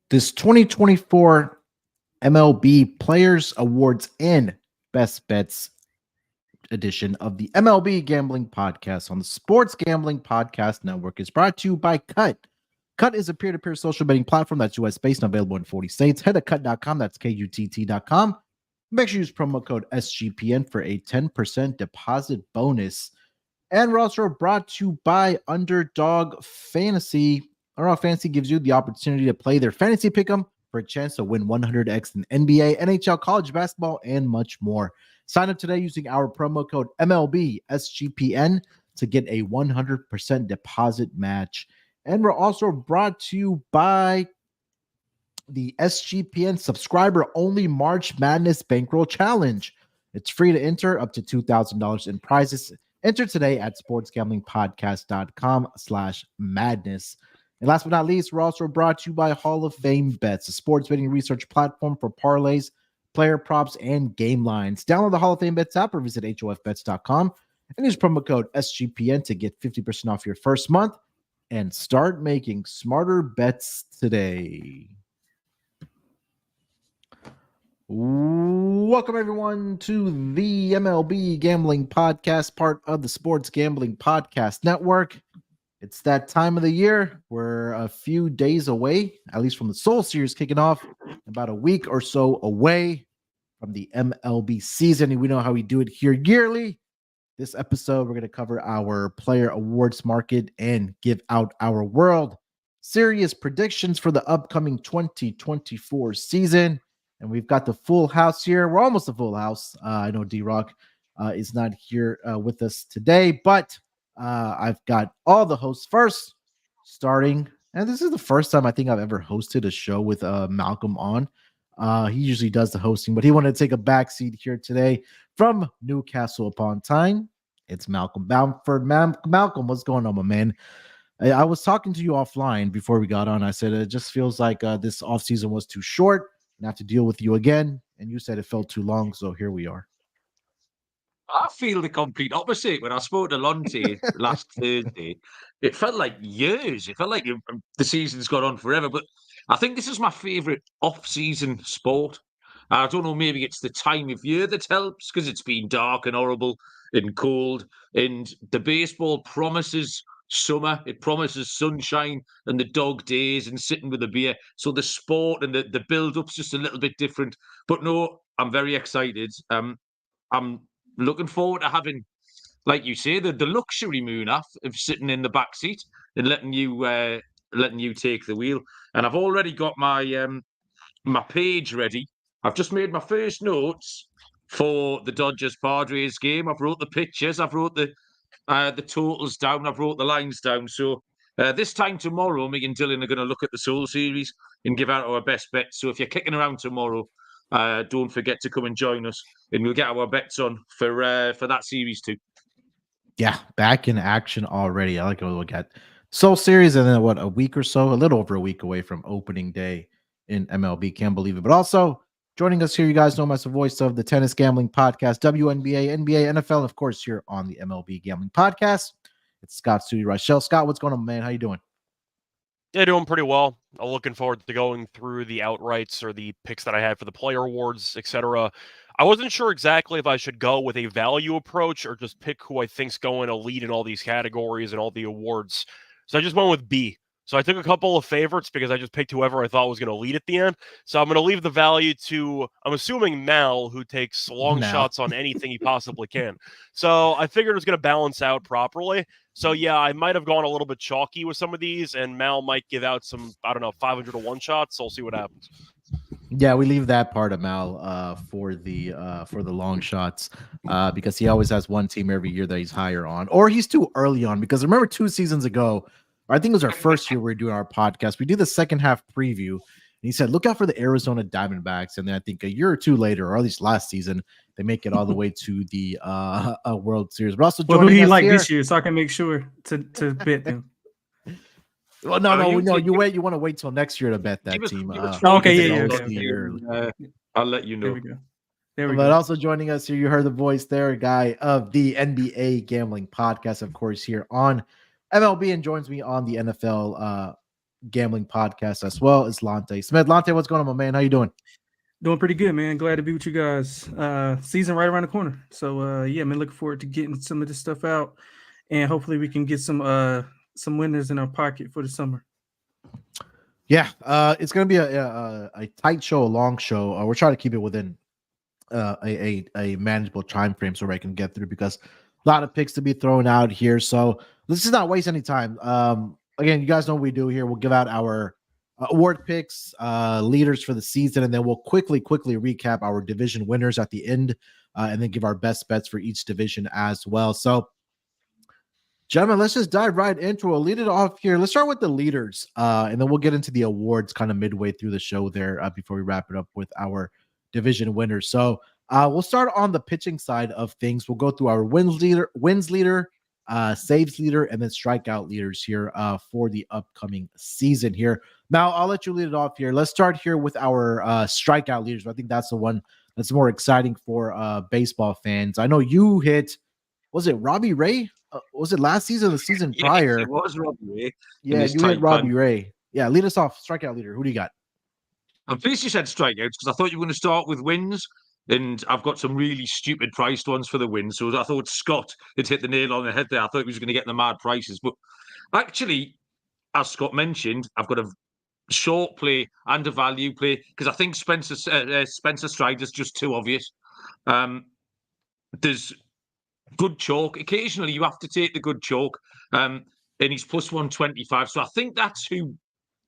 This 2024 MLB Players Awards and Best Bets edition of the MLB Gambling Podcast on the Sports Gambling Podcast Network is brought to you by Cut. Cut is a peer-to-peer social betting platform that's US-based and available in 40 states. Head to cut.com, that's KUTT.com. Make sure you use promo code SGPN for a 10% deposit bonus. And we're also brought to you by Underdog Fantasy. Underdog Fantasy gives you the opportunity to play their fantasy pick'em for a chance to win 100x in NBA, NHL, college basketball, and much more. Sign up today using our promo code MLB SGPN to get a 100% deposit match. And we're also brought to you by the SGPN subscriber-only March Madness Bankroll Challenge. It's free to enter, up to $2,000 in prizes. Enter today at sportsgamblingpodcast.com/madness. And last but not least, we're also brought to you by Hall of Fame Bets, a sports betting research platform for parlays, player props, and game lines. Download the Hall of Fame Bets app or visit hofbets.com and use promo code SGPN to get 50% off your first month and start making smarter bets today. Welcome, everyone, to the MLB Gambling Podcast, part of the Sports Gambling Podcast Network. It's that time of the year. We're a few days away, at least from the Soul Series kicking off, about a week or so away from the MLB season. And we know how we do it here yearly. This episode, we're going to cover our player awards market and give out our World Series predictions for the upcoming 2024 season. And we've got the full house here. We're almost a full house. I know D-Rock is not here with us today, but I've got all the hosts first, starting. And this is the first time I think I've ever hosted a show with Malcolm on. He usually does the hosting, but he wanted to take a back seat here today from Newcastle upon Tyne. It's Malcolm Bamford. Malcolm, what's going on, my man? I was talking to you offline before we got on. I said it just feels like this offseason was too short and I have to deal with you again. And you said it felt too long, so here we are. I feel the complete opposite. When I spoke to Lonte last Thursday, it felt like years. It felt like the season's gone on forever. But I think this is my favourite off-season sport. I don't know, maybe it's the time of year that helps because it's been dark and horrible and cold. And the baseball promises summer. It promises sunshine and the dog days and sitting with a beer. So the sport and the build-up's just a little bit different. But no, I'm very excited. I'm looking forward to having, like you say, the luxury, Munaf, of sitting in the back seat and letting you take the wheel. And I've already got my my page ready. I've just made my first notes for the Dodgers Padres game. I've wrote the pictures. I've wrote the totals down. I've wrote the lines down. So this time tomorrow, me and Dylan are going to look at the Soul Series and give out our best bets. So if you're kicking around tomorrow, don't forget to come and join us, and we'll get our bets on for that series too. Yeah, back in action already. I like to look at Soul Series, and then a week or so, a little over a week away from opening day in MLB. Can't believe it. But also joining us here, you guys know him as the voice of the Tennis Gambling Podcast, WNBA, NBA, NFL, and of course here on the MLB Gambling Podcast. It's Scott Studio Reichel. Scott, what's going on, man? How you doing? Yeah, doing pretty well. I'm looking forward to going through the outrights or the picks that I had for the player awards, etc. I wasn't sure exactly if I should go with a value approach or just pick who I think's going to lead in all these categories and all the awards. So I just went with B. So I took a couple of favorites because I just picked whoever I thought was going to lead at the end. So I'm going to leave the value to, I'm assuming, Mal, who takes long shots on anything he possibly can. So I figured it was going to balance out properly. So yeah, I might have gone a little bit chalky with some of these, and Mal might give out some, 500 to 1 shots. So we'll see what happens. Yeah, we leave that part of Mal for the long shots because he always has one team every year that he's higher on, or he's too early on. Because remember 2 seasons ago, or I think it was our first year we were doing our podcast, we do the second half preview, and he said, look out for the Arizona Diamondbacks. And then I think a year or 2 later, or at least last season, they make it all the way to the World Series. But also who he like this year, so I can make sure to bet them. Well, no. You wait. You want to wait till next year to bet that team. Okay. I'll let you know. There we go. But also joining us here, you heard the voice there, a guy of the NBA Gambling Podcast, of course, here on MLB, and joins me on the NFL Gambling Podcast, as well as Lonte Smith. Lonte, what's going on, my man? How you doing? Doing pretty good, man. Glad to be with you guys. Season right around the corner. So yeah, man, looking forward to getting some of this stuff out, and hopefully we can get some winners in our pocket for the summer. Yeah, it's gonna be a tight show, a long show. We're trying to keep it within a manageable time frame so I can get through, because a lot of picks to be thrown out here. So let's just not waste any time. Again, you guys know what we do here. We'll give out our award picks, leaders for the season, and then we'll quickly recap our division winners at the end, and then give our best bets for each division as well. So, gentlemen, let's just dive right into it. We'll lead it off here. Let's start with the leaders, and then we'll get into the awards kind of midway through the show there, before we wrap it up with our division winners. So we'll start on the pitching side of things. We'll go through our wins leader, saves leader, and then strikeout leaders here for the upcoming season here. Now, I'll let you lead it off here. Let's start here with our strikeout leaders. I think that's the one that's more exciting for baseball fans. I know you hit, was it Robbie Ray? Was it last season or the season prior? It was Robbie Ray. Yeah, you hit Robbie Ray. Yeah, lead us off. Strikeout leader. Who do you got? I'm pleased you said strikeouts, because I thought you were going to start with wins, and I've got some really stupid priced ones for the wins. So I thought Scott had hit the nail on the head there. I thought he was going to get the mad prices. But actually, as Scott mentioned, I've got a short play and a value play, because I think Spencer Strider's just too obvious. There's good chalk. Occasionally, you have to take the good chalk, and he's plus 125. So I think that's who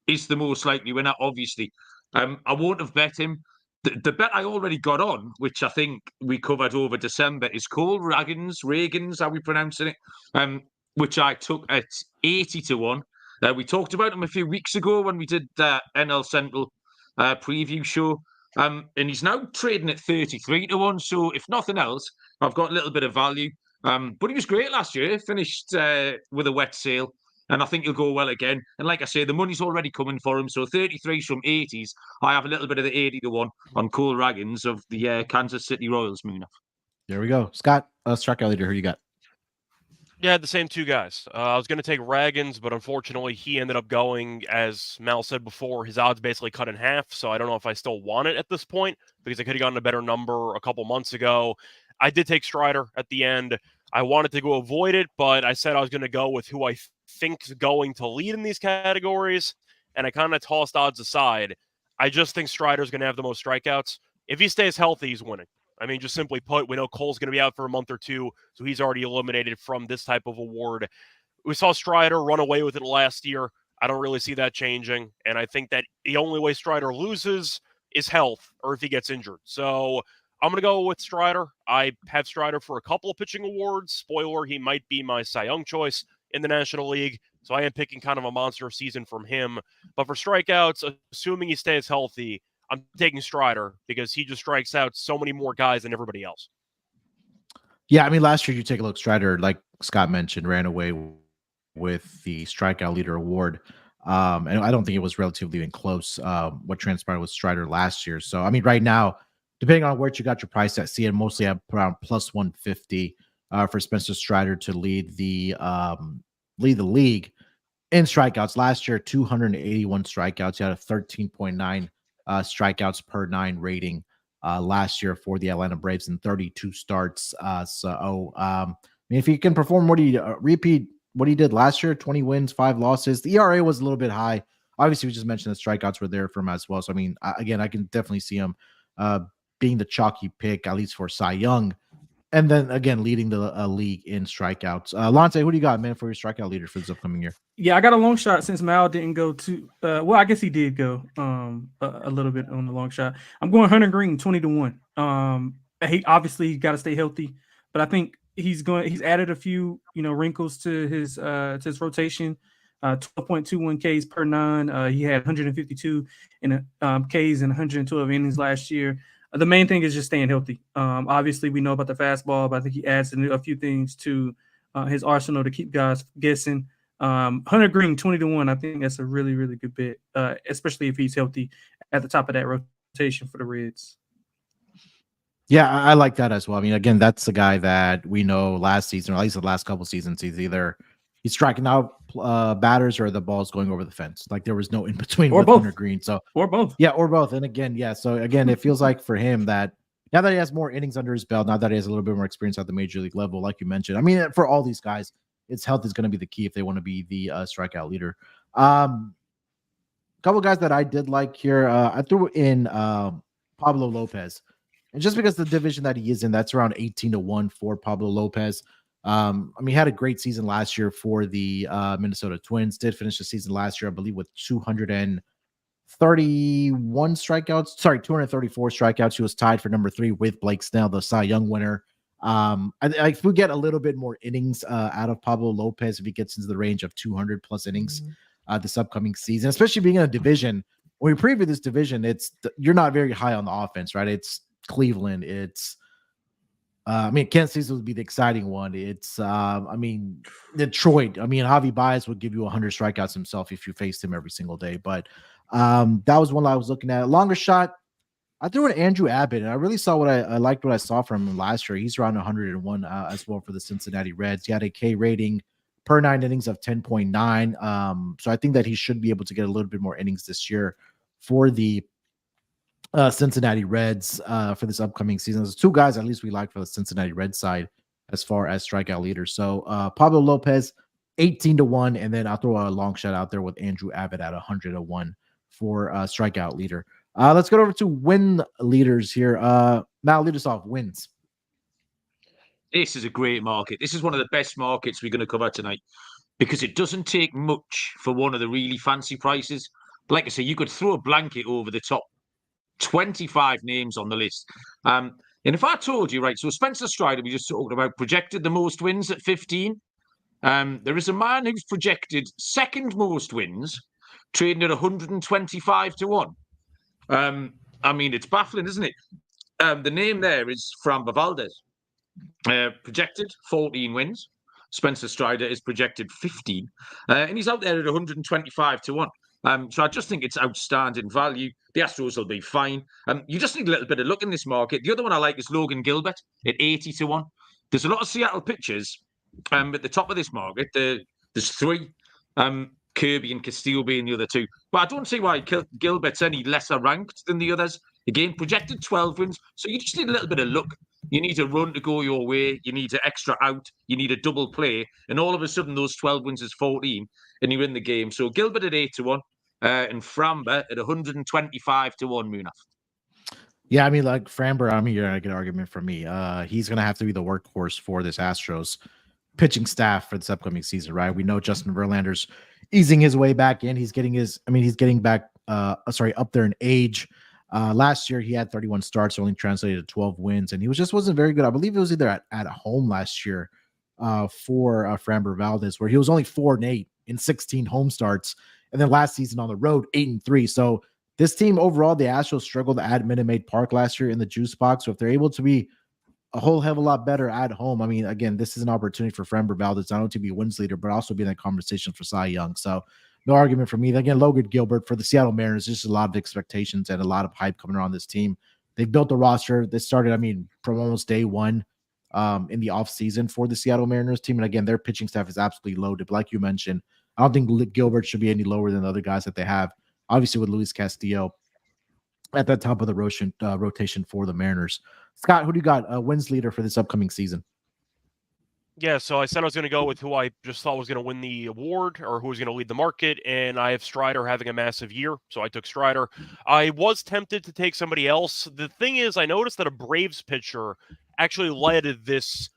is the most likely winner, obviously. I won't have bet him. The bet I already got on, which I think we covered over December, is Cole Ragans, how we pronouncing it, which I took at 80 to 1. We talked about him a few weeks ago when we did the NL Central preview show, and he's now trading at 33 to 1. So if nothing else, I've got a little bit of value. But he was great last year, finished with a wet sail. And I think he'll go well again. And like I say, the money's already coming for him. So 33s from 80s. I have a little bit of the 80 to 1 on Cole Ragans of the Kansas City Royals, Munaf. There we go. Scott, strikeout leader. Who you got? Yeah, the same two guys. I was going to take Ragans, but unfortunately he ended up going, as Mal said before, his odds basically cut in half. So I don't know if I still want it at this point, because I could have gotten a better number a couple months ago. I did take Strider at the end. I wanted to go avoid it, but I said I was going to go with who I think is going to lead in these categories, and I kind of tossed odds aside. I just think Strider's going to have the most strikeouts. If he stays healthy, he's winning. I mean, just simply put, we know Cole's going to be out for a month or two, so he's already eliminated from this type of award. We saw Strider run away with it last year. I don't really see that changing, and I think that the only way Strider loses is health, or if he gets injured. So I'm going to go with Strider. I have Strider for a couple of pitching awards. Spoiler, he might be my Cy Young choice in the National League, so I am picking kind of a monster season from him. But for strikeouts, assuming he stays healthy, I'm taking Strider, because he just strikes out so many more guys than everybody else. Yeah, I mean, last year you take a look, Strider, like Scott mentioned, ran away with the strikeout leader award. And I don't think it was relatively even close what transpired with Strider last year. So, I mean, right now, depending on where you got your price at, see it mostly at around plus 150 for Spencer Strider to lead the league in strikeouts. Last year, 281 strikeouts. He had a 13.9 strikeouts per 9 rating last year for the Atlanta Braves in 32 starts. I mean, if he can perform what he repeat what he did last year, 20 wins, 5 losses. The ERA was a little bit high. Obviously, we just mentioned the strikeouts were there for him as well. So, I mean, again, I can definitely see him being the chalky pick, at least for Cy Young. And then, again, leading the league in strikeouts. Lonte, who do you got, man, for your strikeout leader for this upcoming year? Yeah, I got a long shot since Mal didn't go to well, I guess he did go a little bit on the long shot. I'm going Hunter Green 20 to 1. He obviously got to stay healthy, but I think he's added a few, wrinkles to his rotation. 12.21 Ks per 9. He had 152 in Ks and 112 innings last year. The main thing is just staying healthy. Obviously, we know about the fastball, but I think he adds a few things to his arsenal to keep guys guessing. Hunter Green, 20 to 1. I think that's a really, really good bet, especially if he's healthy at the top of that rotation for the Reds. Yeah, I like that as well. I mean, again, that's the guy that we know last season, or at least the last couple seasons, he's either he's striking out batters or the ball's going over the fence. Like there was no in between Or with both. Hunter Green. So Or both. yeah, or both. And again, yeah. So again, it feels like for him that now that he has more innings under his belt, now that he has a little bit more experience at the major league level, like you mentioned, I mean, for all these guys, it's health is going to be the key if they want to be the strikeout leader. Couple of guys that I did like here, I threw in Pablo Lopez, and just because the division that he is in, that's around 18-1 for Pablo Lopez. I mean, he had a great season last year for the Minnesota Twins. Did finish the season last year, I believe, with 231 strikeouts. Sorry, 234 strikeouts. He was tied for number 3 with Blake Snell, the Cy Young winner. If we get a little bit more innings out of Pablo Lopez, if he gets into the range of 200 plus innings this upcoming season, especially being in a division. When we preview this division, you're not very high on the offense, right? It's Cleveland. It's I mean, Kansas City would be the exciting one. It's I mean, Detroit. I mean, Javi Baez would give you 100 strikeouts himself if you faced him every single day. But that was one I was looking at. A longer shot, I threw in Andrew Abbott, and I really saw I liked what I saw from him last year. He's around 101 as well for the Cincinnati Reds. He had a K rating per 9 innings of 10.9. So I think that he should be able to get a little bit more innings this year for the Cincinnati Reds for this upcoming season. There's 2 guys at least we like for the Cincinnati Reds side as far as strikeout leaders. So Pablo Lopez, 18-1, and then I'll throw a long shot out there with Andrew Abbott at 101 for strikeout leader. Let's go over to win leaders here. Now lead us off wins. This is a great market. This is one of the best markets we're going to cover tonight because it doesn't take much for one of the really fancy prices. Like I say, you could throw a blanket over the top 25 names on the list. And if I told you, right, so Spencer Strider, we just talked about, projected the most wins at 15. There is a man who's projected second most wins, trading at 125-1. I mean, it's baffling, isn't it? The name there is Framber Valdez. Projected 14 wins. Spencer Strider is projected 15. And he's out there at 125-1. So I just think it's outstanding value. The Astros will be fine. You just need a little bit of luck in this market. The other one I like is Logan Gilbert at 80-1. There's a lot of Seattle pitchers at the top of this market. There's 3. Kirby and Castillo being the other 2. But I don't see why Gilbert's any lesser ranked than the others. Again, projected 12 wins. So you just need a little bit of luck. You need a run to go your way. You need an extra out. You need a double play. And all of a sudden, those 12 wins is 14, and you're in the game. So Gilbert at 8-1 and Framber at 125-1, Munaf. Yeah, I mean, like Framber, I mean, you're going to get an argument from me. He's going to have to be the workhorse for this Astros pitching staff for this upcoming season, right? We know Justin Verlander's easing his way back in. He's getting back, up there in age. Last year, he had 31 starts, only translated to 12 wins, and he wasn't very good. I believe it was either at home last year for Framber Valdez, where he was only 4-8 in 16 home starts, and then last season on the road, 8-3. So this team overall, the Astros struggled at Minute Maid Park last year in the juice box. So if they're able to be a whole hell of a lot better at home, I mean, again, this is an opportunity for Framber Valdez not only to be a wins leader, but also be in that conversation for Cy Young. So no argument for me. Again, Logan Gilbert for the Seattle Mariners, just a lot of expectations and a lot of hype coming around this team. They've built the roster. They started, I mean, from almost day one in the offseason for the Seattle Mariners team. And again, their pitching staff is absolutely loaded. But like you mentioned, I don't think Gilbert should be any lower than the other guys that they have. Obviously, with Luis Castillo at the top of the rotation for the Mariners. Scott, who do you got wins leader for this upcoming season? Yeah, so I said I was going to go with who I just thought was going to win the award or who was going to lead the market, and I have Strider having a massive year, so I took Strider. I was tempted to take somebody else. The thing is, I noticed that a Braves pitcher actually led this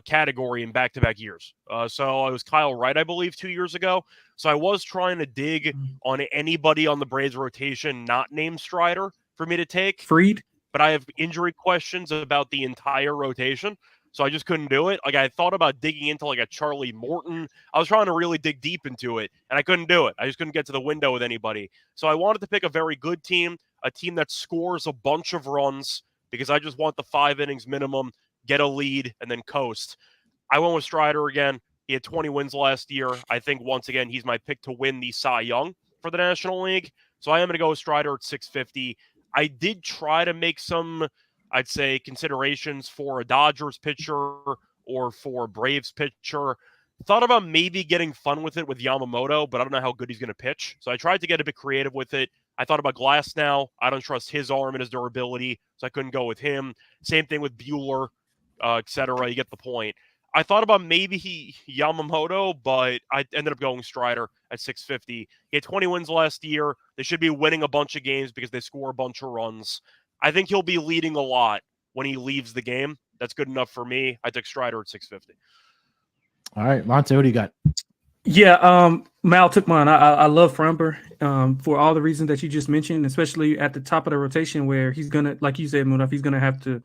category in back-to-back years. So it was Kyle Wright, I believe, 2 years ago. So I was trying to dig on anybody on the Braves rotation not named Strider for me to take. Freed? But I have injury questions about the entire rotation. So I just couldn't do it. Like, I thought about digging into like a Charlie Morton. I was trying to really dig deep into it, and I couldn't do it. I just couldn't get to the window with anybody. So I wanted to pick a very good team, a team that scores a bunch of runs, because I just want the 5 innings minimum, get a lead, and then coast. I went with Strider again. He had 20 wins last year. I think, once again, he's my pick to win the Cy Young for the National League. So I am going to go with Strider at 650. I did try to make some, I'd say, considerations for a Dodgers pitcher or for a Braves pitcher. Thought about maybe getting fun with it with Yamamoto, but I don't know how good he's going to pitch. So I tried to get a bit creative with it. I thought about Glass now. I don't trust his arm and his durability, so I couldn't go with him. Same thing with Bueller, etc. You get the point. I thought about maybe Yamamoto, but I ended up going Strider at 650. He had 20 wins last year. They should be winning a bunch of games because they score a bunch of runs. I think he'll be leading a lot when he leaves the game. That's good enough for me. I took Strider at 650. All right, Lonte, what do you got? Yeah, Mal took mine. I love Framber for all the reasons that you just mentioned, especially at the top of the rotation where he's gonna, like you said, Munaf, he's gonna have to,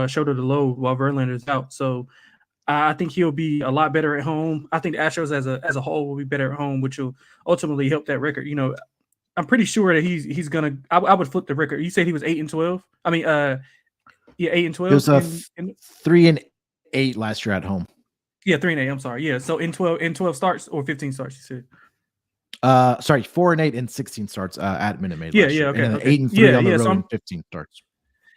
shoulder the load while Verlander's out. So I think he'll be a lot better at home. I think the Astros as a whole will be better at home, which will ultimately help that record. I'm pretty sure that he's gonna. I would flip the record. You said he was 8-12. I mean, 8-12. It was 3-8 last year at home. Yeah, 3-8. I'm sorry. Yeah, so in 12 starts or 15 starts, you said. 4-8 and 16 starts at Minute Maid. Yeah, last year. okay. And then 8-3 on the road so and 15 starts.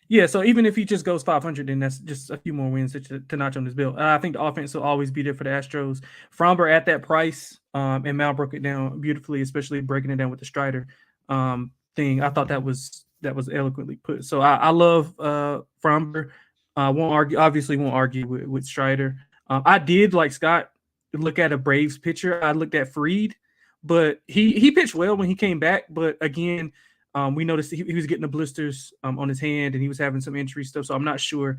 Yeah, so even if he just goes 500, then that's just a few more wins to notch on his bill. I think the offense will always be there for the Astros. Framber at that price, and Mal broke it down beautifully, especially breaking it down with the Strider thing. I thought that was eloquently put. So I love Framber. Won't argue with Strider. I did, like Scott, look at a Braves pitcher. I looked at Fried, but he pitched well when he came back. But again, we noticed he was getting the blisters on his hand, and he was having some injury stuff. So I'm not sure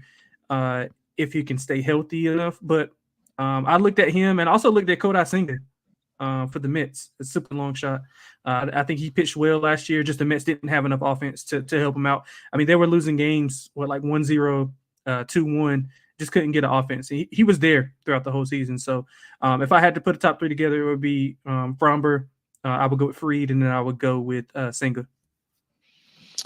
if he can stay healthy enough. But I looked at him and also looked at Kodai Senga for the Mets. A super long shot. I think he pitched well last year. Just the Mets didn't have enough offense to help him out. I mean, they were losing games, like 1-0, 2-1. Just couldn't get an offense. He was there throughout the whole season. So if I had to put a top three together, it would be Framber. I would go with Fried, and then I would go with Senga.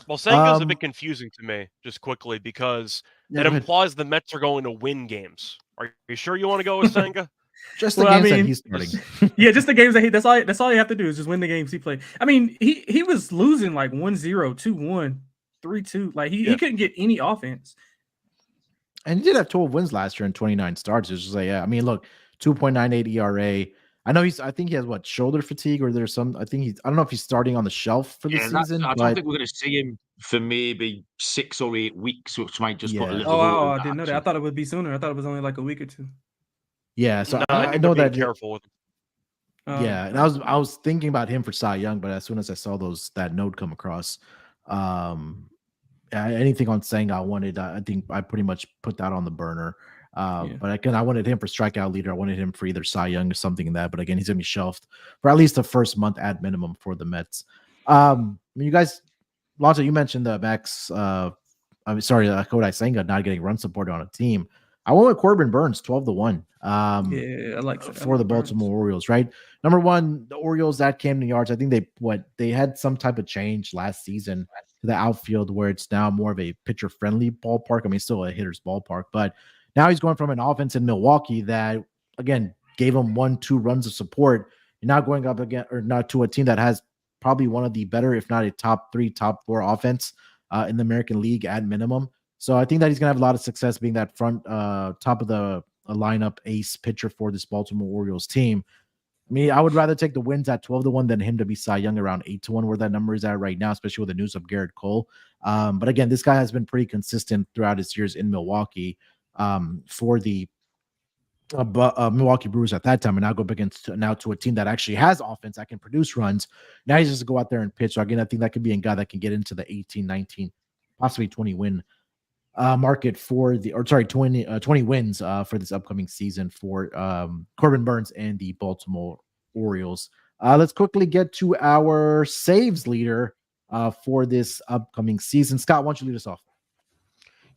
Well, Senga's a bit confusing to me, just quickly, because it implies the Mets are going to win games. Are you sure you want to go with Senga? Just the games that he's starting. Yeah, just the games that that's all you have to do is just win the games he played. I mean, he was losing like 1-0, 2-1, 3-2. Like he couldn't get any offense. And he did have 12 wins last year and 29 starts. It's just like, yeah, I mean, look, 2.98 ERA. I know I think he has shoulder fatigue, or there's some, I don't know if he's starting on the shelf for the season. I don't think we're going to see him for maybe 6 or 8 weeks, which might just put a little. I didn't know that. I thought it would be sooner. I thought it was only like a week or two. Yeah, so no, I know that. Careful with him. Yeah, and I was thinking about him for Cy Young, but as soon as I saw that note come across, anything on Senga I wanted, I think I pretty much put that on the burner. But again, I wanted him for strikeout leader. I wanted him for either Cy Young or something in that. But again, he's gonna be shelved for at least the first month at minimum for the Mets. You guys, Lonte, you mentioned the Max. Kodai Senga not getting run support on a team. I went with Corbin Burns, 12-1. I like that. For the Baltimore Orioles, right? Number one, the Orioles at Camden Yards. I think they had some type of change last season to the outfield where it's now more of a pitcher-friendly ballpark. I mean, still a hitter's ballpark, but now he's going from an offense in Milwaukee that, again, gave him 1-2 runs of support. You're now going up again, or not, to a team that has probably one of the better, if not a top 3, top 4 offense in the American League at minimum. So I think that he's going to have a lot of success being that front top of the lineup ace pitcher for this Baltimore Orioles team. I mean, I would rather take the wins at 12-1 than him to be Cy Young around 8-1, where that number is at right now, especially with the news of Garrett Cole. But again, this guy has been pretty consistent throughout his years in Milwaukee for the Milwaukee Brewers at that time, and now go against to a team that actually has offense that can produce runs. Now he's just to go out there and pitch. So again, I think that could be a guy that can get into the 18, 19, possibly 20 win market for 20 wins for this upcoming season for Corbin Burns and the Baltimore Orioles. Let's quickly get to our saves leader for this upcoming season. Scott, why don't you lead us off?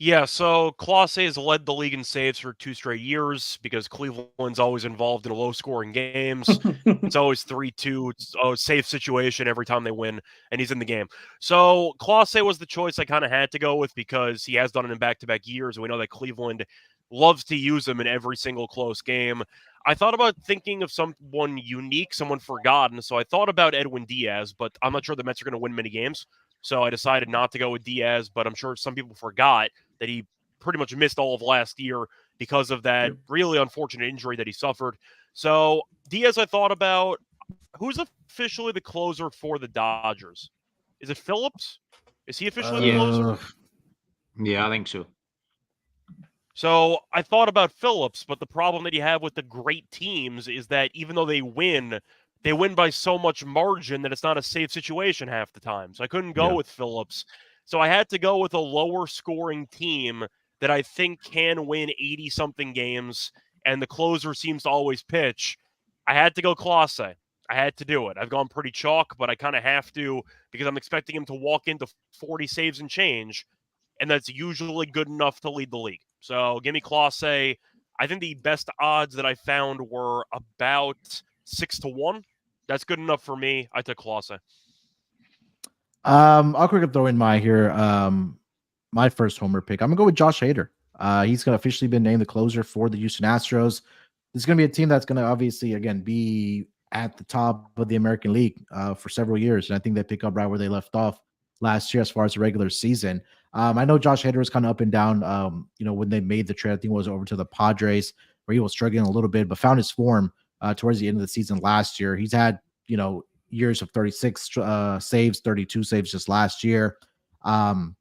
Yeah, so Clase has led the league in saves for 2 straight years because Cleveland's always involved in low-scoring games. It's always 3-2. It's a safe situation every time they win, and he's in the game. So Clase was the choice I kind of had to go with because he has done it in back-to-back years, and we know that Cleveland loves to use him in every single close game. I thought about thinking of someone unique, someone forgotten, so I thought about Edwin Diaz, but I'm not sure the Mets are going to win many games. So I decided not to go with Diaz, but I'm sure some people forgot that he pretty much missed all of last year because of that really unfortunate injury that he suffered. So Diaz, I thought about, who's officially the closer for the Dodgers? Is it Phillips? Is he officially the closer? Yeah, I think so. So I thought about Phillips, but the problem that you have with the great teams is that even though they win by so much margin that it's not a safe situation half the time. So I couldn't go with Phillips. So I had to go with a lower scoring team that I think can win 80-something games, and the closer seems to always pitch. I had to go Clase. I had to do it. I've gone pretty chalk, but I kind of have to because I'm expecting him to walk into 40 saves and change, and that's usually good enough to lead the league. So give me Clase. I think the best odds that I found were about 6-1. That's good enough for me. I took Clase. I'll quickly throw in my first homer pick. I'm gonna go with Josh Hader. He's gonna officially been named the closer for the Houston Astros. This is gonna be a team that's gonna obviously again be at the top of the American League for several years, and I think they pick up right where they left off last year as far as the regular season. I know Josh Hader was kind of up and down. When they made the trade, I think it was over to the Padres where he was struggling a little bit, but found his form towards the end of the season last year. He's had years of 36 saves, 32 saves just last year. So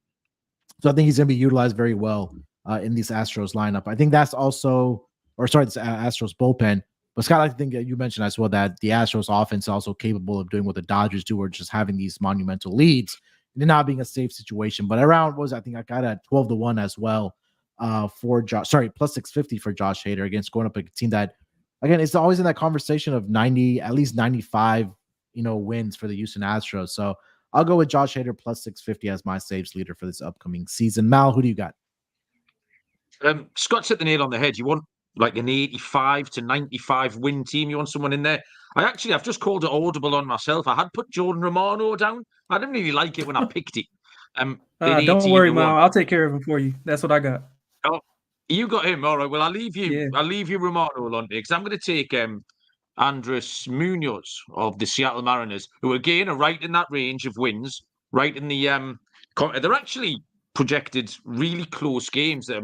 I think he's going to be utilized very well in this Astros lineup. I think that's also, this Astros bullpen. But Scott, I think you mentioned as well that the Astros offense is also capable of doing what the Dodgers do, or just having these monumental leads and not being a safe situation. But around I think I got at 12-1 as well for Josh. Sorry, plus 650 for Josh Hader against going up a team that, again, it's always in that conversation of 90, at least 95, wins for the Houston Astros. So I'll go with Josh Hader plus 650 as my saves leader for this upcoming season. Mal, who do you got? Scott's hit the nail on the head. You want like an 85 to 95 win team. You want someone in there. I've just called it audible on myself. I had put Jordan Romano down. I didn't really like it when I picked it. Don't worry, Mal. I'll take care of him for you. That's what I got. Oh, you got him. All right. Well, I'll leave you. Yeah. I'll leave you Romano, Lonte, because I'm going to take Andres Munoz of the Seattle Mariners, who again are right in that range of wins. Right in the they're actually projected really close games. I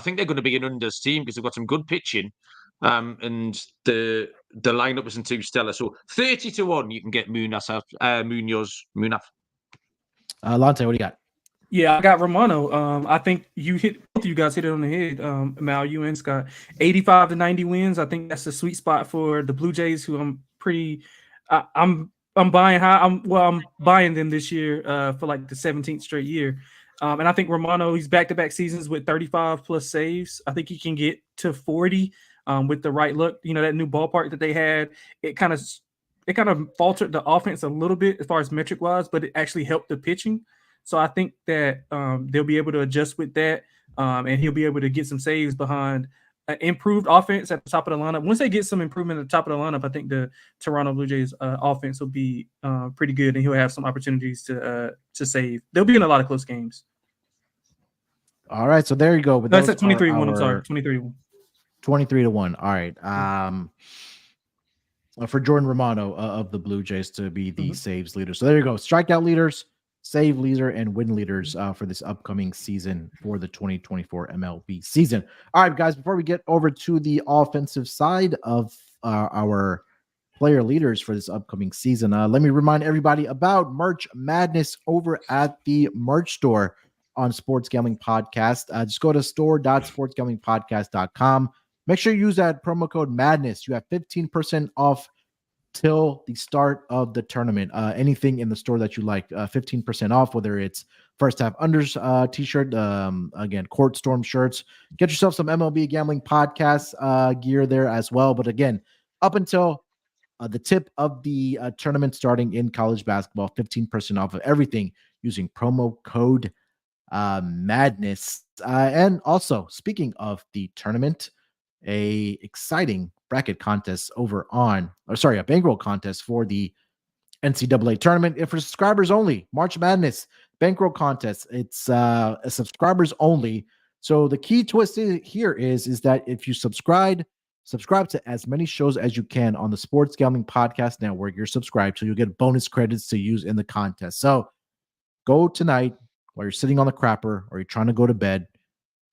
think they're going to be an unders team because they've got some good pitching, and the lineup isn't too stellar. So 30-1, you can get Munoz. Munaf. Lonte, what do you got? Yeah, I got Romano. I think both of you guys hit it on the head. Mal, you and Scott. 85 to 90 wins. I think that's the sweet spot for the Blue Jays, who I'm buying high. I'm buying them this year for like the 17th straight year. And I think Romano, he's back-to-back seasons with 35 plus saves. I think he can get to 40 with the right look. That new ballpark that they had, it kind of faltered the offense a little bit as far as metric-wise, but it actually helped the pitching. So I think that they'll be able to adjust with that, and he'll be able to get some saves behind an improved offense at the top of the lineup. Once they get some improvement at the top of the lineup, I think the Toronto Blue Jays offense will be pretty good, and he'll have some opportunities to save. They'll be in a lot of close games. All right, so there you go. That's at 23-1. I'm sorry, 23-1. 23-1. All right. For Jordan Romano of the Blue Jays to be the saves leader. So there you go. Strikeout leaders, save leader, and win leaders for this upcoming season for the 2024 MLB season. All right, guys, before we get over to the offensive side of our player leaders for this upcoming season, let me remind everybody about Merch Madness over at the merch store on Sports Gambling Podcast. Just go to store.sportsgamblingpodcast.com. Make sure you use that promo code MADNESS. You have 15% off till the start of the tournament. Anything in the store that you like, 15% off, whether it's first half unders t-shirt, again, Court Storm shirts. Get yourself some MLB Gambling Podcast gear there as well. But again, up until the tip of the tournament starting in college basketball, 15% off of everything using promo code Madness. And also, speaking of the tournament, a exciting bracket contest a bankroll contest for the NCAA tournament. If for subscribers only, March Madness bankroll contest. It's a subscribers only. So the key twist here is that if you subscribe to as many shows as you can on the Sports Gambling Podcast Network, you're subscribed, so you'll get bonus credits to use in the contest. So go tonight while you're sitting on the crapper or you're trying to go to bed,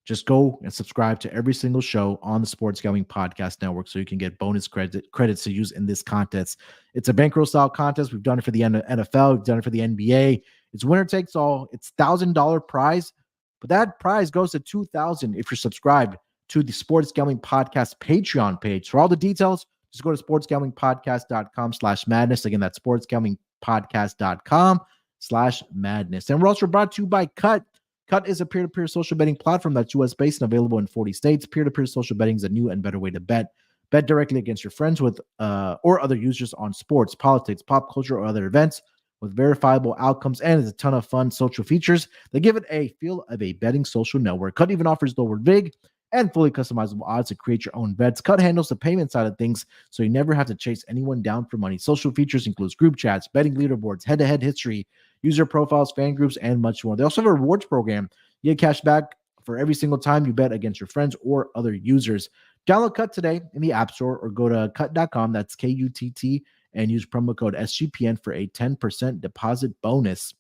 Just go and subscribe to every single show on the Sports Gambling Podcast Network so you can get bonus credits to use in this contest. It's a bankroll style contest. We've done it for the NFL. We've done it for the NBA. It's winner takes all. It's $1,000 prize, but that prize goes to $2,000 if you're subscribed to the Sports Gambling Podcast Patreon page. For all the details, just go to sportsgamblingpodcast.com/madness. Again, that's sportsgamblingpodcast.com/madness. And we're also brought to you by Cut. Cut is a peer-to-peer social betting platform that's US-based and available in 40 states. Peer-to-peer social betting is a new and better way to bet. Bet directly against your friends with or other users on sports, politics, pop culture, or other events with verifiable outcomes, and it's a ton of fun social features that give it a feel of a betting social network. Cut even offers lower VIG and fully customizable odds to create your own bets. Cut handles the payment side of things, so you never have to chase anyone down for money. Social features includes group chats, betting leaderboards, head-to-head history, user profiles, fan groups, and much more. They also have a rewards program. You get cash back for every single time you bet against your friends or other users. Download Cut today in the App Store or go to cut.com, that's KUTT, and use promo code SGPN for a 10% deposit bonus.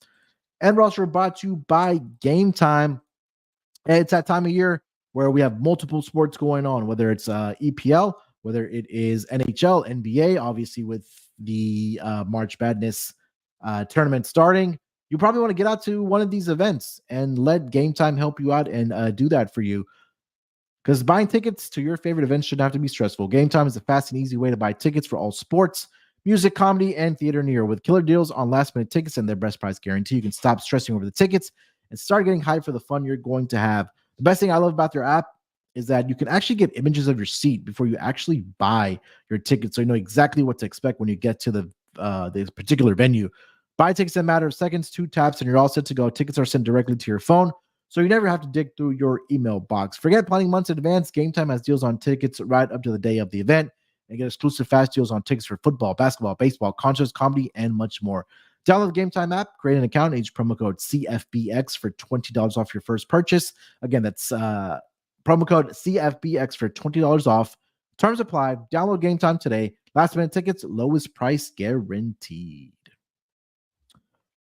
And we're also brought to you by Game Time. It's that time of year where we have multiple sports going on, whether it's EPL, whether it is NHL, NBA, obviously with the March Madness tournament starting. You probably want to get out to one of these events and let Game Time help you out and do that for you. Because buying tickets to your favorite events shouldn't have to be stressful. Game Time is a fast and easy way to buy tickets for all sports, music, comedy, and theater near. With killer deals on last-minute tickets and their best price guarantee, you can stop stressing over the tickets and start getting hyped for the fun you're going to have. The best thing I love about their app is that you can actually get images of your seat before you actually buy your ticket, so you know exactly what to expect when you get to the particular venue. Buy tickets in a matter of seconds, 2 taps, and you're all set to go. Tickets are sent directly to your phone, so you never have to dig through your email box. Forget planning months in advance. Game Time has deals on tickets right up to the day of the event, and get exclusive fast deals on tickets for football, basketball, baseball, concerts, comedy, and much more. Download the Game Time app, create an account, and use promo code CFBX for $20 off your first purchase. Again, that's promo code CFBX for $20 off. Terms apply. Download Game Time today. Last minute tickets, lowest price guaranteed.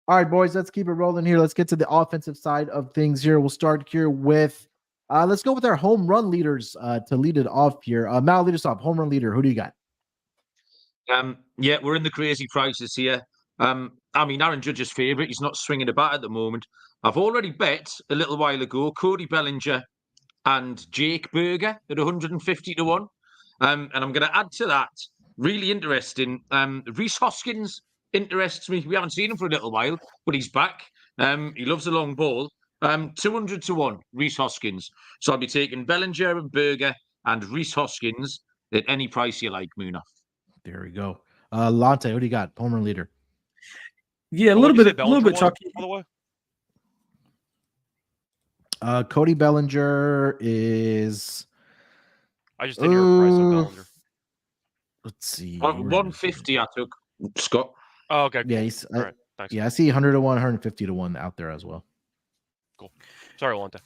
All right, boys, let's keep it rolling here. Let's get to the offensive side of things here. We'll start here with, let's go with our home run leaders to lead it off here. Mal, lead us off. Home run leader. Who do you got? Yeah, we're in the crazy prices here. I mean, Aaron Judge's favourite. He's not swinging a bat at the moment. I've already bet a little while ago Cody Bellinger and Jake Berger at 150 to 1. And I'm going to add to that, really interesting, Rhys Hoskins interests me. We haven't seen him for a little while, but he's back. He loves a long ball. 200 to 1, Rhys Hoskins. So I'll be taking Bellinger and Berger and Rhys Hoskins at any price you like, Munaf. There we go. Lonte, who do you got? Home run leader. Yeah, a little bit chalky. By the way, Cody Bellinger is. I just didn't hear a price on Bellinger. Let's see. 150 I took, Scott. Oh, okay. Yeah, cool. All right. Thanks. Yeah, I see 100 to 1, 150 to 1 out there as well. Cool. Sorry, Lonte.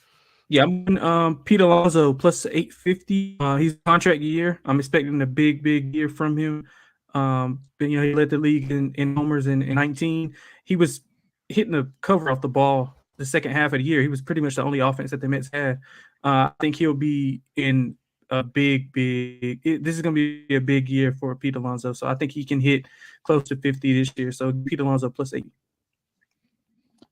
Yeah, I'm Pete Alonso plus 850. He's contract year. I'm expecting a big year from him. But, he led the league in homers in 19. He was hitting the cover off the ball the second half of the year. He was pretty much the only offense that the Mets had. I think he'll be in a big. This is going to be a big year for Pete Alonso. So I think he can hit close to 50 this year. So Pete Alonso plus 8.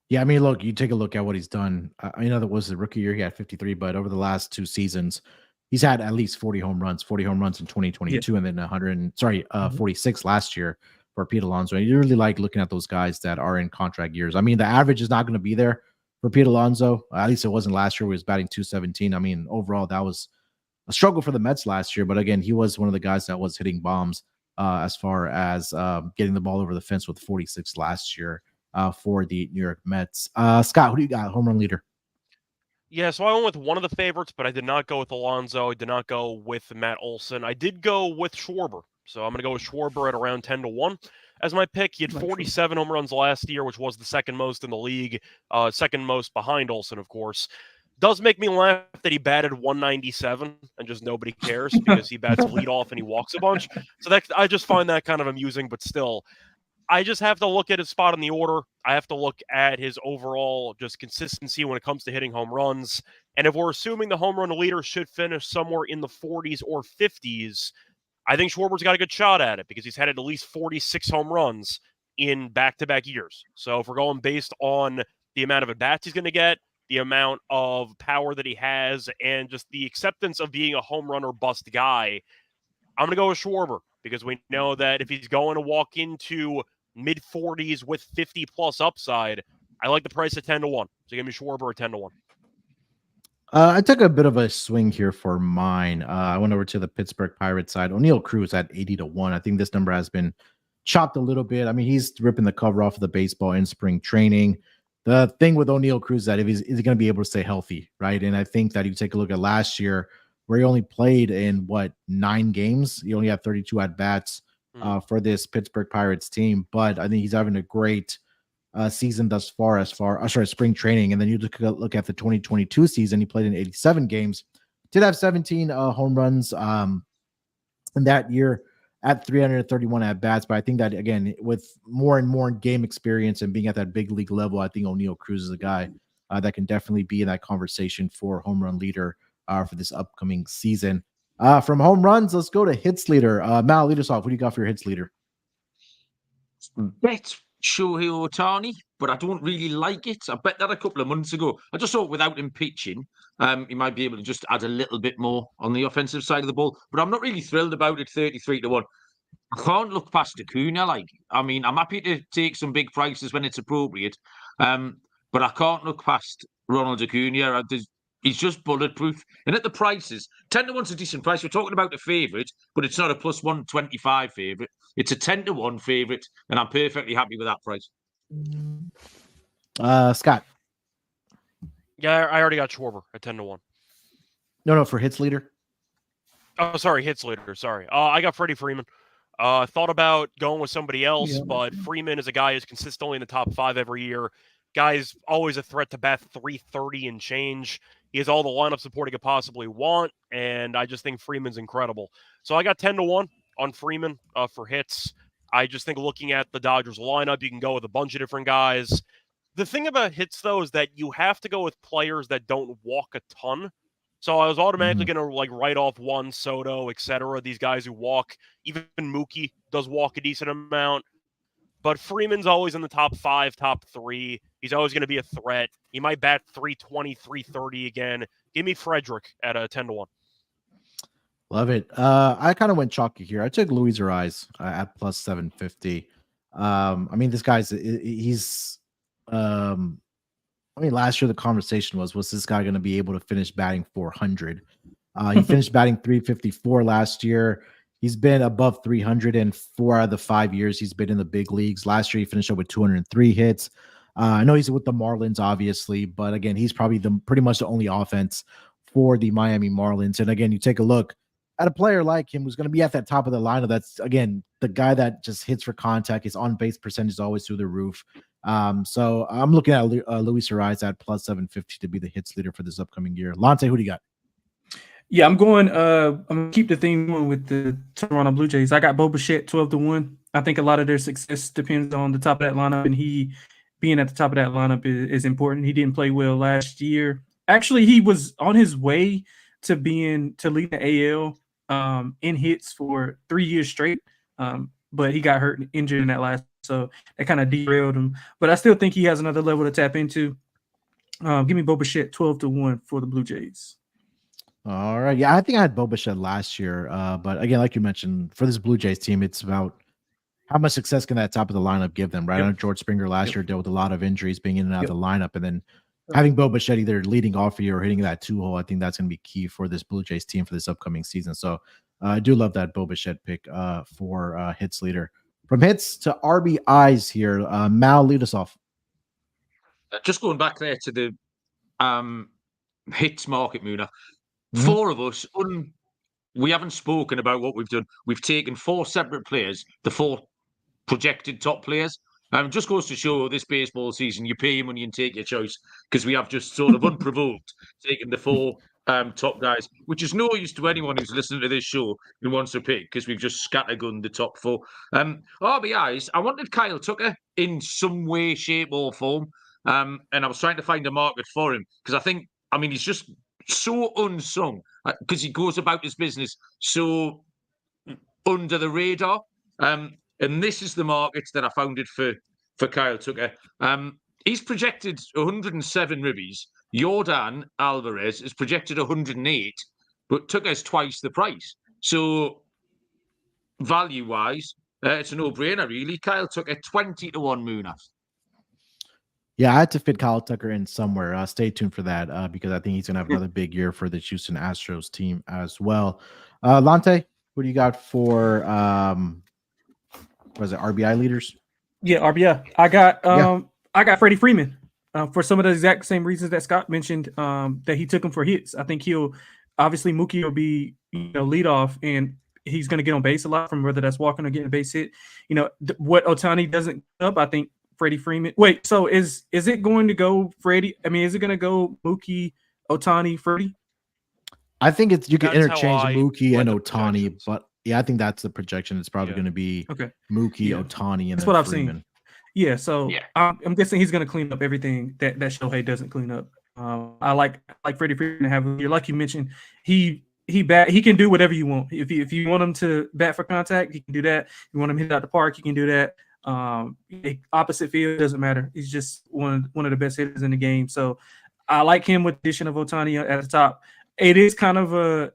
Yeah, I mean, look, you take a look at what he's done. I know that was the rookie year. He had 53, but over the last 2 seasons, he's had at least 40 home runs in 2022, and then 46 last year for Pete Alonso. And you really like looking at those guys that are in contract years. I mean, the average is not going to be there for Pete Alonso. At least it wasn't last year. He was batting 217. I mean, overall, that was a struggle for the Mets last year. But again, he was one of the guys that was hitting bombs as far as getting the ball over the fence with 46 last year for the New York Mets. Scott, who do you got? Home run leader. Yeah, so I went with one of the favorites, but I did not go with Alonso. I did not go with Matt Olson. I did go with Schwarber. So I'm going to go with Schwarber at around 10 to 1 as my pick. He had 47 home runs last year, which was the second most in the league, second most behind Olson, of course. Does make me laugh that he batted 197 and just nobody cares because he bats leadoff and he walks a bunch. So I just find that kind of amusing, but still, I just have to look at his spot in the order. I have to look at his overall just consistency when it comes to hitting home runs. And if we're assuming the home run leader should finish somewhere in the 40s or 50s, I think Schwarber's got a good shot at it because he's had at least 46 home runs in back-to-back years. So if we're going based on the amount of at-bats he's going to get, the amount of power that he has, and just the acceptance of being a home run or bust guy, I'm going to go with Schwarber because we know that if he's going to walk into mid-40s with 50-plus upside, I like the price at 10-1. So give me Schwarber at 10-1. I took a bit of a swing here for mine. I went over to the Pittsburgh Pirates side. O'Neal Cruz at 80-1. I think this number has been chopped a little bit. I mean, he's ripping the cover off of the baseball in spring training. The thing with O'Neal Cruz is that is he going to be able to stay healthy, right? And I think that you take a look at last year where he only played in 9 games. He only had 32 at bats for this Pittsburgh Pirates team, but I think he's having a great season thus far as spring training. And then you look at the 2022 season, he played in 87 games, did have 17 home runs in that year at 331 at bats. But I think that, again, with more and more game experience and being at that big league level, I think O'Neal Cruz is a guy that can definitely be in that conversation for home run leader for this upcoming season. From home runs, let's go to hits leader. Mal, lead us off. What do you got for your hits leader? Bet Shohei Ohtani, but I don't really like it. I bet that a couple of months ago. I just thought without him pitching, he might be able to just add a little bit more on the offensive side of the ball. But I'm not really thrilled about it, 33-1. I can't look past Acuna. I'm happy to take some big prices when it's appropriate, but I can't look past Ronald Acuna. He's just bulletproof. And at the prices, 10-1's a decent price. We're talking about a favourite, but it's not a plus 125 favourite. It's a 10-1 favourite, and I'm perfectly happy with that price. Scott. Yeah, I already got Schwarber at 10-1. No, for hits leader. Oh, sorry, hits leader. Sorry. I got Freddie Freeman. Thought about going with somebody else, but Freeman is a guy who's consistently in the top 5 every year. Guy's always a threat to bat 330 and change. He has all the lineup support he could possibly want, and I just think Freeman's incredible. So I got 10-1 on Freeman for hits. I just think looking at the Dodgers lineup, you can go with a bunch of different guys. The thing about hits, though, is that you have to go with players that don't walk a ton. So I was automatically going to write off Juan Soto, etc. These guys who walk. Even Mookie does walk a decent amount. But Freeman's always in the top 5, top 3. He's always going to be a threat. He might bat 320, 330 again. Give me Frederick at a 10-1. Love it. I kind of went chalky here. I took Luis Ariz at plus 750. This guy's last year the conversation was this guy going to be able to finish batting 400? He finished batting 354 last year. He's been above 300 in 4 out of the 5 years he's been in the big leagues. Last year, he finished up with 203 hits. I know he's with the Marlins, obviously, but again, he's probably pretty much the only offense for the Miami Marlins. And again, you take a look at a player like him who's going to be at that top of the lineup. That's, again, the guy that just hits for contact. His on-base percentage is always through the roof. So I'm looking at Luis Ariz at plus 750 to be the hits leader for this upcoming year. Lonte, who do you got? Yeah, I'm gonna keep the theme going with the Toronto Blue Jays. I got Bo Bichette 12-1. I think a lot of their success depends on the top of that lineup, and he being at the top of that lineup is important. He didn't play well last year. Actually, he was on his way to lead the AL in hits for 3 years straight. But he got hurt and injured in that last, so that kind of derailed him. But I still think he has another level to tap into. Give me Bo Bichette 12-1 for the Blue Jays. All right. Yeah, I think I had Bo Bichette last year. But again, like you mentioned, for this Blue Jays team, it's about how much success can that top of the lineup give them, right? I know George Springer last year dealt with a lot of injuries being in and out of the lineup. And then having Bo Bichette either leading off for you or hitting that 2-hole, I think that's going to be key for this Blue Jays team for this upcoming season. So I do love that Bo Bichette pick for hits leader. From hits to RBIs here, Mal, lead us off. Just going back there to the hits market, Munaf. 4 of us, we haven't spoken about what we've done. We've taken 4 separate players, the 4 projected top players. Just goes to show this baseball season, you pay your money and take your choice, because we have just sort of unprovoked taken the 4 top guys, which is no use to anyone who's listening to this show who wants to pick, because we've just scattergunned the top 4. RBIs, I wanted Kyle Tucker in some way, shape or form, and I was trying to find a market for him, because I think I mean, he's just so unsung because he goes about his business so under the radar. And this is the market that I found it for Kyle Tucker. He's projected 107 ribbies. Jordan Alvarez is projected 108, but Tucker's twice the price. So value-wise, it's a no-brainer, really. Kyle Tucker 20 to 1 Munaf. Yeah, I had to fit Kyle Tucker in somewhere. Stay tuned for that because I think he's going to have another big year for the Houston Astros team as well. Lonte, what do you got for was it RBI leaders? Yeah, RBI. I got Freddie Freeman for some of the exact same reasons that Scott mentioned that he took him for hits. I think obviously Mookie will be lead off and he's going to get on base a lot from whether that's walking or getting a base hit. What Ohtani doesn't up, I think Freddie Freeman. Wait, so is it going to go Freddie? I mean, is it going to go Mookie, Ohtani, Freddie? I think you can interchange how Mookie and Ohtani, but yeah, I think that's the projection. It's probably going to be Mookie, Ohtani, and that's then what Freeman. I've seen. Yeah, so I'm guessing he's going to clean up everything that Shohei doesn't clean up. I like Freddie Freeman to have a year, like you mentioned. He can do whatever you want. If you want him to bat for contact, he can do that. If you want him to hit out the park, he can do that. Opposite field doesn't matter. He's just one of the best hitters in the game. So I like him with the addition of Ohtani at the top. It is kind of a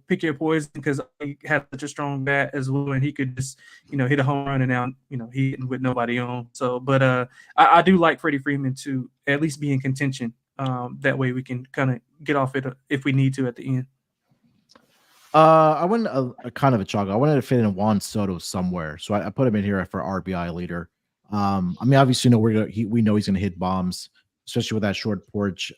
pick your poison because he had such a strong bat as well, and he could just hit a home run and now he hitting with nobody on. So, but I do like Freddie Freeman to at least be in contention. That way we can kind of get off it if we need to at the end. I went a kind of a chalk. I wanted to fit in Juan Soto somewhere, so I put him in here for RBI leader. I mean, obviously, we know he's going to hit bombs, especially with that short porch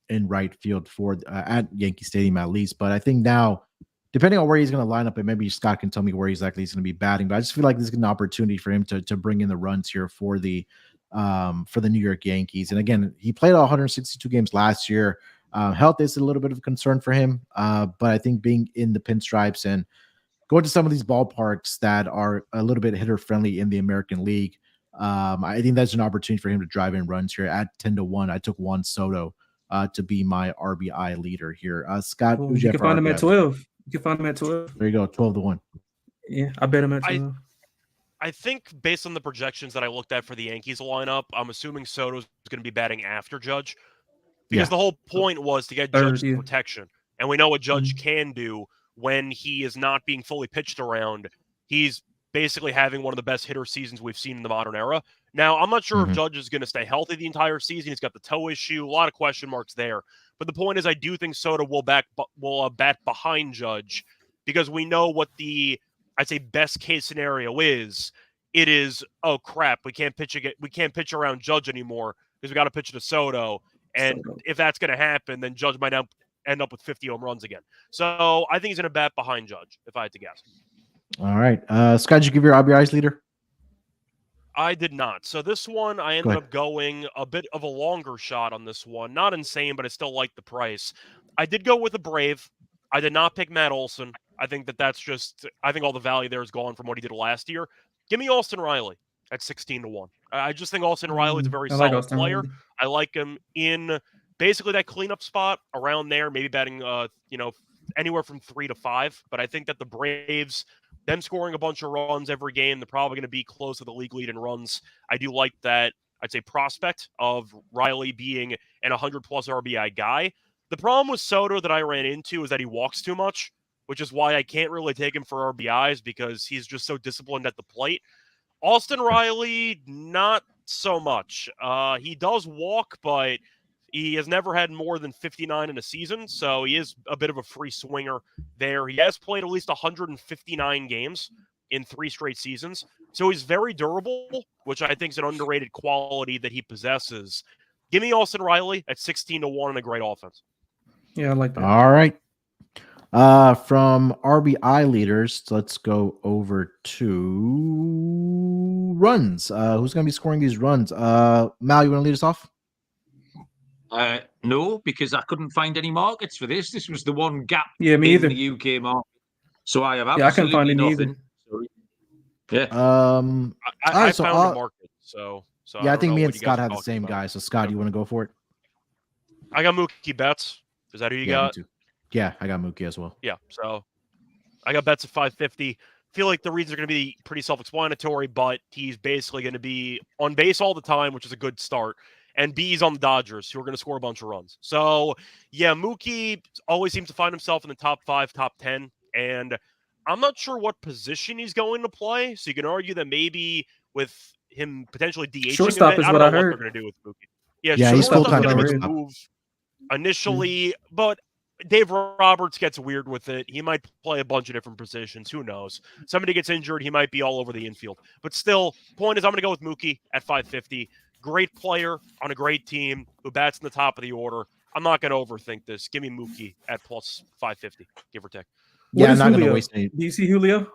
in right field for at Yankee Stadium at least. But I think now, depending on where he's going to line up, and maybe Scott can tell me where exactly he's going to be batting. But I just feel like this is an opportunity for him to bring in the runs here for the New York Yankees. And again, he played all 162 games last year. Health is a little bit of a concern for him, but I think being in the pinstripes and going to some of these ballparks that are a little bit hitter friendly in the American League, I think that's an opportunity for him to drive in runs here at 10 to 1. I took Juan Soto to be my RBI leader here. Scott, you can find him at 12. You can find him at 12. There you go, 12 to 1. Yeah, I bet him at 12. I think based on the projections that I looked at for the Yankees lineup, I'm assuming Soto's going to be batting after Judge. Because the whole point was to get Judge's protection. And we know what Judge can do when he is not being fully pitched around. He's basically having one of the best hitter seasons we've seen in the modern era. Now, I'm not sure if Judge is going to stay healthy the entire season. He's got the toe issue, a lot of question marks there. But the point is, I do think Soto will bat behind Judge because we know what the, I'd say, best case scenario is. It is, oh crap, we can't pitch around Judge anymore because we got to pitch to Soto. And if that's going to happen, then Judge might end up with 50 home runs again. So I think he's going to bat behind Judge, if I had to guess. All right. Scott, did you give your RBIs leader? I did not. So this one, I ended up going a bit of a longer shot on this one. Not insane, but I still like the price. I did go with a Brave. I did not pick Matt Olson. I think that's just – I think all the value there is gone from what he did last year. Give me Austin Riley at 16 to 1. I just think Austin Riley is a very solid player. I like him in basically that cleanup spot around there, maybe batting, anywhere from 3 to 5. But I think that the Braves, them scoring a bunch of runs every game, they're probably going to be close to the league lead in runs. I do like that, I'd say, prospect of Riley being an 100-plus RBI guy. The problem with Soto that I ran into is that he walks too much, which is why I can't really take him for RBIs because he's just so disciplined at the plate. Austin Riley, not so much. He does walk, but he has never had more than 59 in a season, so he is a bit of a free swinger there. He has played at least 159 games in 3 straight seasons, so he's very durable, which I think is an underrated quality that he possesses. Give me Austin Riley at 16 to 1 and a great offense. Yeah, I like that. All right. From RBI leaders, let's go over to runs. Who's going to be scoring these runs? Mal, you want to lead us off? No, because I couldn't find any markets for this. This was the one gap in the UK market. So I have absolutely I couldn't find nothing. Either. I found a market. So yeah, I think me and Scott have the same guy. So Scott, you want to go for it? I got Mookie Betts. Is that who you Yeah, me got? too. Yeah, I got Mookie as well. Yeah, so I got Betts at 550. Feel like the reasons are going to be pretty self-explanatory, but he's basically going to be on base all the time, which is a good start. And B's on the Dodgers, who are going to score a bunch of runs. So, yeah, Mookie always seems to find himself in the top 5, top 10. And I'm not sure what position he's going to play. So you can argue that maybe with him potentially DHing Shortstop a bit, is I what don't I know what they're heard. going to do with Mookie. Yeah, Yeah, he's shortstop's full-time going to be the shortstop. move initially, but Dave Roberts gets weird with it. He might play a bunch of different positions. Who knows? Somebody gets injured, he might be all over the infield. But still, point is, I'm going to go with Mookie at 550. Great player on a great team who bats in the top of the order. I'm not going to overthink this. Give me Mookie at plus 550, give or take. Yeah, What I'm is not going to Julio? waste any. Do you see Julio?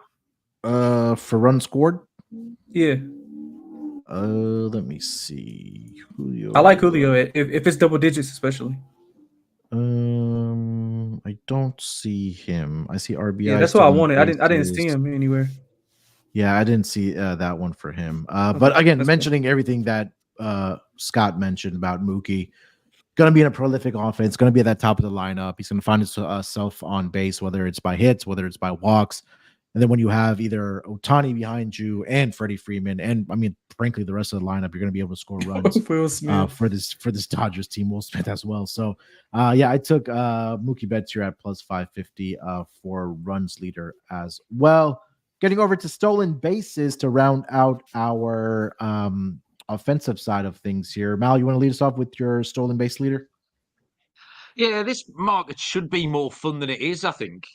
For runs scored. Yeah, Let me see. Julio. I like Julio if it's double digits, especially. I don't see him. I see RBI. Yeah, that's what I stolen wanted. I didn't see bases. him anywhere. Yeah, I didn't see that one for him. Okay, But again, that's cool. mentioning everything that Scott mentioned about Mookie, going to be in a prolific offense, going to be at that top of the lineup. He's going to find himself on base, whether it's by hits, whether it's by walks. And then when you have either Ohtani behind you and Freddie Freeman, and I mean, frankly, the rest of the lineup, you're going to be able to score runs Will Smith. for this Dodgers team. Will Smith as well. So, yeah, I took Mookie Betts here at plus 550 for runs leader as well. Getting over to stolen bases to round out our offensive side of things here. Mal, you want to lead us off with your stolen base leader? Yeah, this market should be more fun than it is, I think.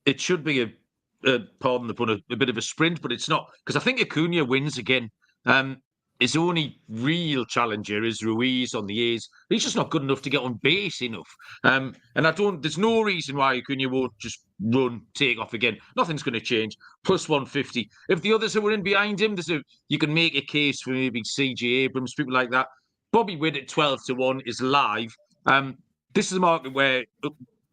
It should be pardon the pun, a bit of a sprint, but it's not, because I think Acuna wins again. His only real challenger is Ruiz on the A's. He's just not good enough to get on base enough. And there's no reason why Acuna won't just take off again. Nothing's going to change. Plus 150. If the others who are in behind him, you can make a case for maybe C.J. Abrams, people like that. Bobby Witt at 12-1 is live. This is a market where,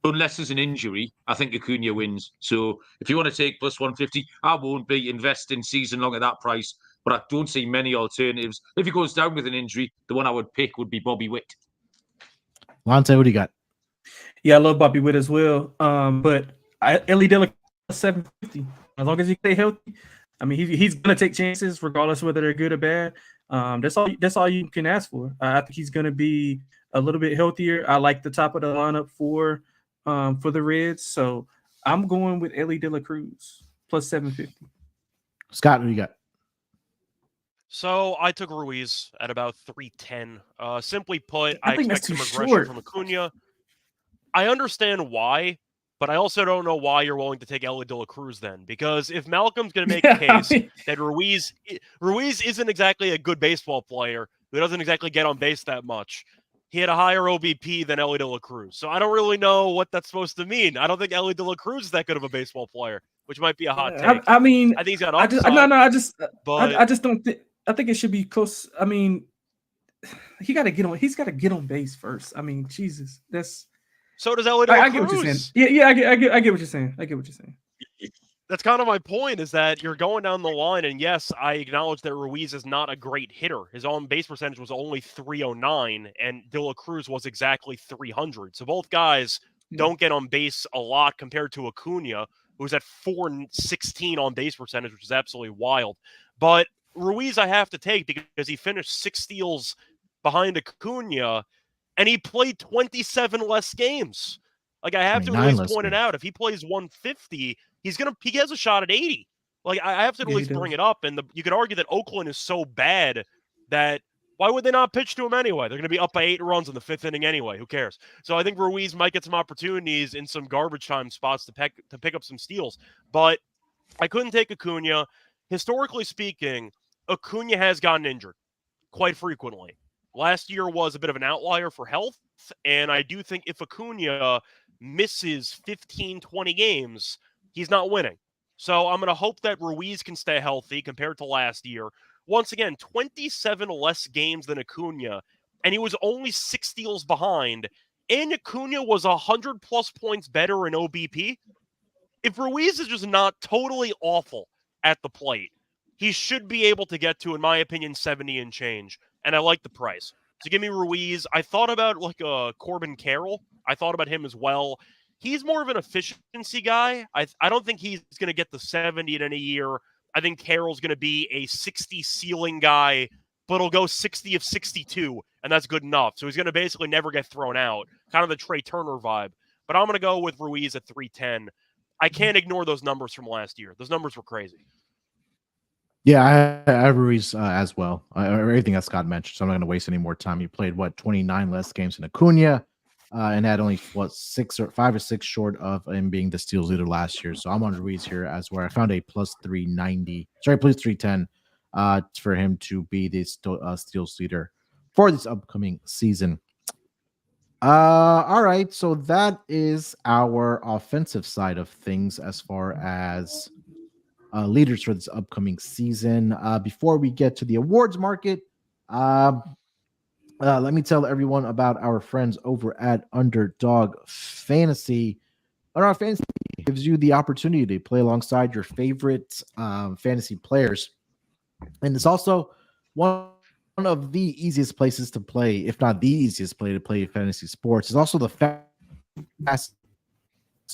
unless there's an injury, I think Acuna wins. So if you want to take plus 150, I won't be investing season long at that price, but I don't see many alternatives. If he goes down with an injury, the one I would pick would be Bobby Witt. Lonte, what do you got? Yeah, I love Bobby Witt as well. But Ellie Dela 750. As long as he stay healthy, I mean, he's gonna take chances regardless whether they're good or bad. That's all you can ask for. I think he's gonna be a little bit healthier. I like the top of the lineup for the Reds, so I'm going with Ellie De La Cruz plus 750. Scott, what do you got? So I took Ruiz at about 310. Simply put, I I think expect that's some too regression short. from Acuna. I understand why, but I also don't know why you're willing to take Ellie De La Cruz then. Because if Malcolm's going to make a case that Ruiz isn't exactly a good baseball player, who doesn't exactly get on base that much, he had a higher OBP than Ellie De La Cruz. So I don't really know what that's supposed to mean. I don't think Ellie De La Cruz is that good of a baseball player, which might be a hot take. I mean, I think he's got I upside. I just don't think. I think it should be close. I mean, he's got to get on base first. I mean, Jesus, that's. So does Ellie De La Cruz. I get what you're saying. Yeah, I get what you're saying. I get what you're saying. That's kind of my point, is that you're going down the line, and yes, I acknowledge that Ruiz is not a great hitter. His on-base percentage was only 309, and De La Cruz was exactly 300. So both guys don't get on base a lot compared to Acuna, who's at 416 on-base percentage, which is absolutely wild. But Ruiz I have to take because he finished 6 steals behind Acuna, and he played 27 less games. Like, I have to at least point it out. If he plays 150, he has a shot at 80. Like, I have to at least bring it up. And you could argue that Oakland is so bad that why would they not pitch to him anyway? They're going to be up by 8 runs in the 5th inning anyway. Who cares? So I think Ruiz might get some opportunities in some garbage time spots to pick up some steals. But I couldn't take Acuna. Historically speaking, Acuna has gotten injured quite frequently. Last year was a bit of an outlier for health, and I do think if Acuna misses 15, 20 games, he's not winning. So I'm going to hope that Ruiz can stay healthy compared to last year. Once again, 27 less games than Acuna, and he was only 6 steals behind, and Acuna was 100-plus points better in OBP. If Ruiz is just not totally awful at the plate, he should be able to get to, in my opinion, 70 and change. And I like the price. to give me Ruiz. I thought about like Corbin Carroll. I thought about him as well. He's more of an efficiency guy. I don't think he's going to get the 70 in any year. I think Carroll's going to be a 60 ceiling guy, but he'll go 60 of 62, and that's good enough. So he's going to basically never get thrown out, kind of the Trey Turner vibe. But I'm going to go with Ruiz at 310. I can't ignore those numbers from last year. Those numbers were crazy. Yeah, I have Ruiz as well. Everything that Scott mentioned, so I'm not going to waste any more time. He played, 29 less games than Acuna, and had only, 5 or 6 short of him being the steals leader last year. So I'm on Ruiz here as well. I found a plus 390, plus 310 for him to be the steals leader for this upcoming season. All right, so that is our offensive side of things as far as leaders for this upcoming season. Before we get to the awards market, let me tell everyone about our friends over at Underdog Fantasy. Underdog Fantasy gives you the opportunity to play alongside your favorite fantasy players, and it's also one of the easiest places to play, if not the easiest play to play fantasy sports. It's also the fastest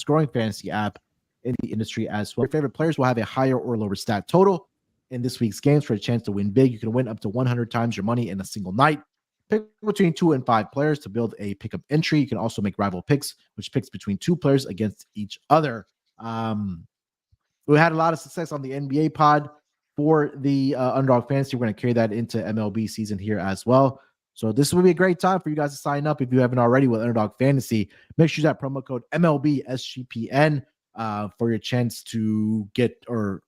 growing fantasy app in the industry as well. Your favorite players will have a higher or lower stat total in this week's games for a chance to win big. You can win up to 100 times your money in a single night. Pick between 2 and 5 players to build a pickup entry. You can also make rival picks, which picks between 2 players against each other. We had a lot of success on the NBA pod for the Underdog Fantasy. We're going to carry that into MLB season here as well. So this will be a great time for you guys to sign up if you haven't already with Underdog Fantasy. Make sure you use that promo code MLB SGPN for your chance to get an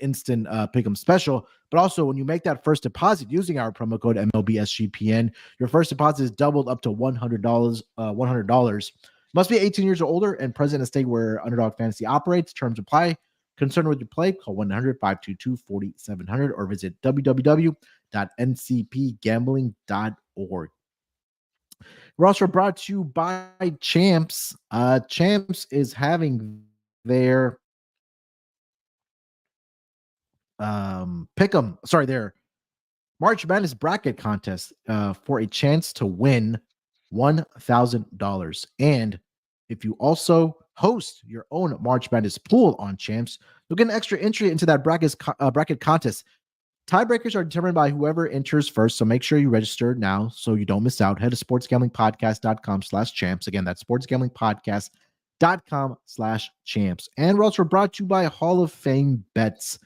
instant pick'em special. But also, when you make that first deposit using our promo code MLB SGPN, your first deposit is doubled up to $100. $100. Must be 18 years or older and present in a state where Underdog Fantasy operates. Terms apply. Concerned with your play? Call 1-800-522-4700 or visit www.ncpgambling.org. We're also brought to you by Champs. Champs is having their their March Madness bracket contest for a chance to win $1,000. And if you also host your own March Madness pool on Champs, you'll get an extra entry into that bracket contest. Tiebreakers are determined by whoever enters first, so make sure you register now so you don't miss out. Head to sportsgamblingpodcast.com/champs. Again, that's sportsgamblingpodcast.com/champs. And we're also brought to you by Hall of Fame Bets.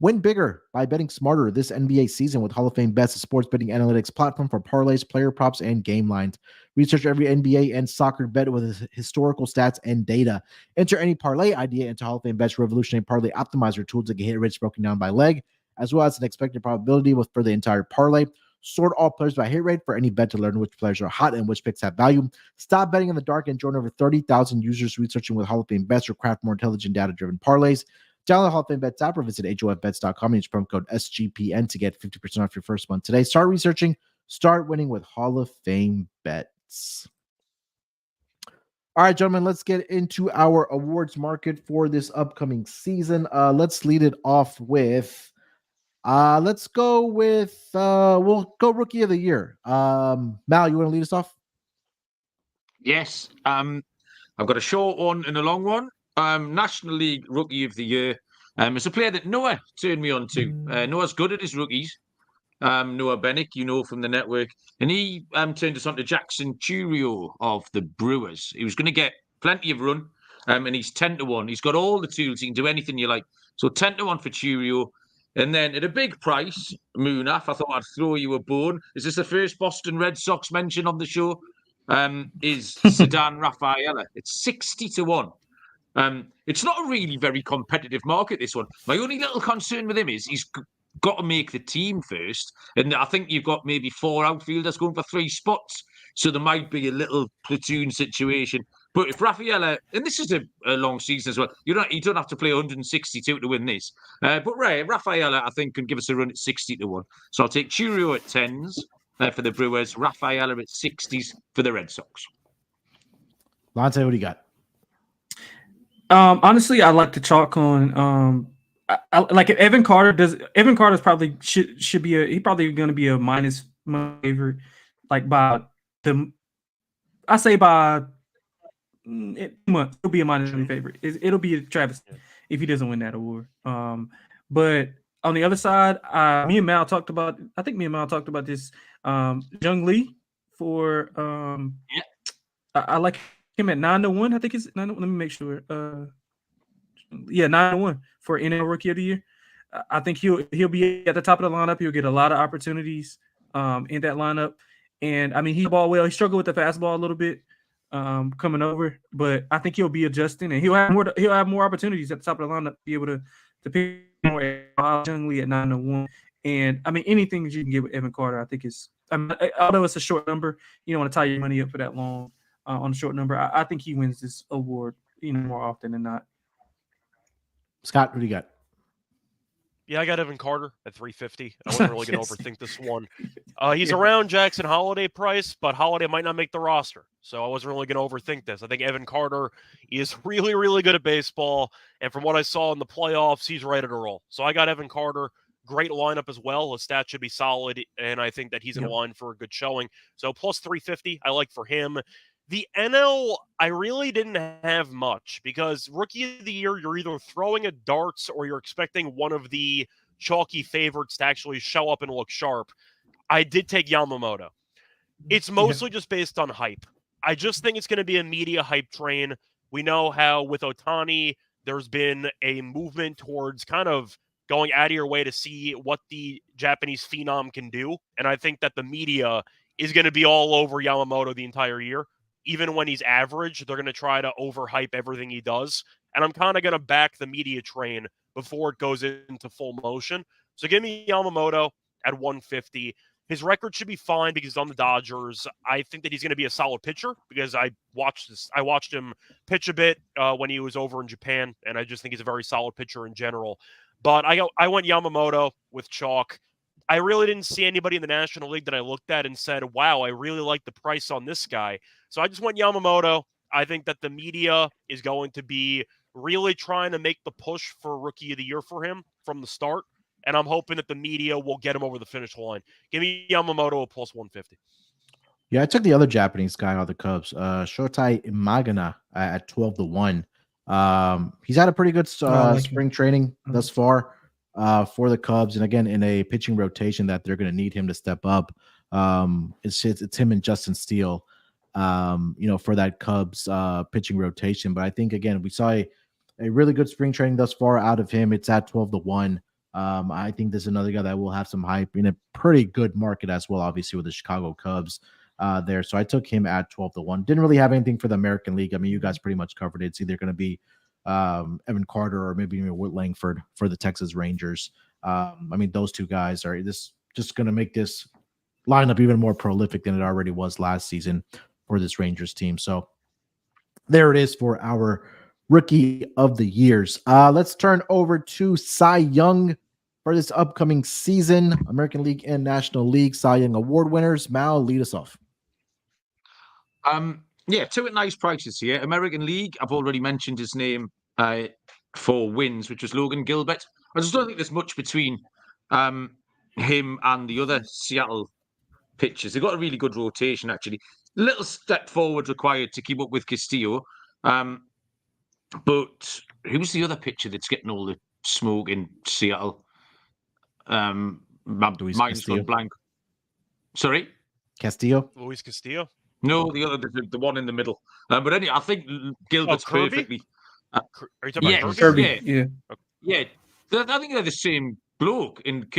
Win bigger by betting smarter this NBA season with Hall of Fame Bets, a sports betting analytics platform for parlays, player props, and game lines. Research every NBA and soccer bet with historical stats and data. Enter any parlay idea into Hall of Fame Bets revolutionary parlay optimizer tool to get hit rates broken down by leg, as well as an expected probability for the entire parlay. Sort all players by hit rate for any bet to learn which players are hot and which picks have value. Stop betting in the dark and join over 30,000 users researching with Hall of Fame Bets or craft more intelligent data-driven parlays. Download the Hall of Fame Bets app or visit HOFBets.com and use promo code SGPN to get 50% off your first month today. Start researching, start winning with Hall of Fame Bets. All right, gentlemen, let's get into our awards market for this upcoming season. Let's lead it off with, we'll go Rookie of the Year. Mal, you want to lead us off? Yes. I've got a short one and a long one. National League Rookie of the Year. It's a player that Noah turned me on to. Noah's good at his rookies. Noah Bennick, you know, from the network. And he turned us on to Jackson Chourio of the Brewers. He was going to get plenty of run, and he's 10-1. He's got all the tools. He can do anything you like. So 10-1 for Chourio. And then at a big price, Munaf, I thought I'd throw you a bone. Is this the first Boston Red Sox mention on the show? Is Sedan Rafaela. It's 60-1. It's not a really very competitive market, this one. My only little concern with him is he's got to make the team first. And I think you've got maybe 4 outfielders going for 3 spots. So there might be a little platoon situation. But if Rafaela, and this is a long season as well, you don't have to play 162 to win this. But Rafaela, I think, can give us a run at 60-1. So I'll take Chourio at 10s for the Brewers, Rafaela at 60s for the Red Sox. Lonte, what do you got? Honestly, I like to chalk on. I like if Evan Carter does. Evan Carter's probably should be he's probably going to be a minus my favorite. Like by I say by 2 months, he'll be a minus money favorite. It'll be a Travis if he doesn't win that award. But on the other side, me and Mal talked about. I think me and Mal talked about this. Jung Lee for I like him at 9-1. I think it's 9. Let me make sure. 9-1 for NL Rookie of the Year. I think he'll be at the top of the lineup. He'll get a lot of opportunities in that lineup. And I mean, he ball well. He struggled with the fastball a little bit coming over, but I think he'll be adjusting and he'll have more opportunities at the top of the lineup to be able to pick more Jung Lee at 9-1. And I mean, anything that you can get with Evan Carter, I think is. I mean, although it's a short number, you don't want to tie your money up for that long on a short number. I think he wins this award, more often than not. Scott, who do you got? Yeah, I got Evan Carter at 350. I wasn't really going to overthink this one. He's around Jackson Holiday price, but Holiday might not make the roster. So I wasn't really going to overthink this. I think Evan Carter is really, really good at baseball. And from what I saw in the playoffs, he's ready to roll. So I got Evan Carter. Great lineup as well. His stats should be solid. And I think that he's in line for a good showing. So plus 350, I like for him. The NL, I really didn't have much because Rookie of the Year, you're either throwing at darts or you're expecting one of the chalky favorites to actually show up and look sharp. I did take Yamamoto. It's mostly just based on hype. I just think it's going to be a media hype train. We know how with Ohtani, there's been a movement towards kind of going out of your way to see what the Japanese phenom can do. And I think that the media is going to be all over Yamamoto the entire year. Even when he's average, they're going to try to overhype everything he does. And I'm kind of going to back the media train before it goes into full motion. So give me Yamamoto at 150. His record should be fine because he's on the Dodgers. I think that he's going to be a solid pitcher because I watched him pitch a bit when he was over in Japan, and I just think he's a very solid pitcher in general. But I went Yamamoto with chalk. I really didn't see anybody in the National League that I looked at and said, wow, I really like the price on this guy. So I just went Yamamoto. I think that the media is going to be really trying to make the push for Rookie of the Year for him from the start. And I'm hoping that the media will get him over the finish line. Give me Yamamoto at plus 150. Yeah, I took the other Japanese guy on the Cubs, Shotai Imagana at 12-1. He's had a pretty good spring training thus far for the Cubs, and again in a pitching rotation that they're going to need him to step up. It's him and Justin Steele, for that Cubs pitching rotation. But I think again we saw a really good spring training thus far out of him. It's at 12-1. I think there's another guy that will have some hype in a pretty good market as well, obviously with the Chicago Cubs there. So I took him at 12-1. Didn't really have anything for the American League. I mean, you guys pretty much covered it. It's either going to be Evan Carter or maybe Whit Langford for the Texas Rangers. I mean, those two guys are just going to make this lineup even more prolific than it already was last season for this Rangers team. So there it is for our Rookie of the Years. Let's turn over to Cy Young for this upcoming season. American League and National League Cy Young Award winners. Mal, lead us off. Two at nice prices here. American League, I've already mentioned his name for wins, which was Logan Gilbert. I just don't think there's much between him and the other Seattle pitchers. They've got a really good rotation, actually. A little step forward required to keep up with Castillo. But who's the other pitcher that's getting all the smoke in Seattle? My mind's gone blank. Sorry? Castillo? Luis Castillo? No, the other, the one in the middle. But anyway, I think Gilbert's perfectly. Are you talking about Kirby? Yeah. I think they're the same bloke. And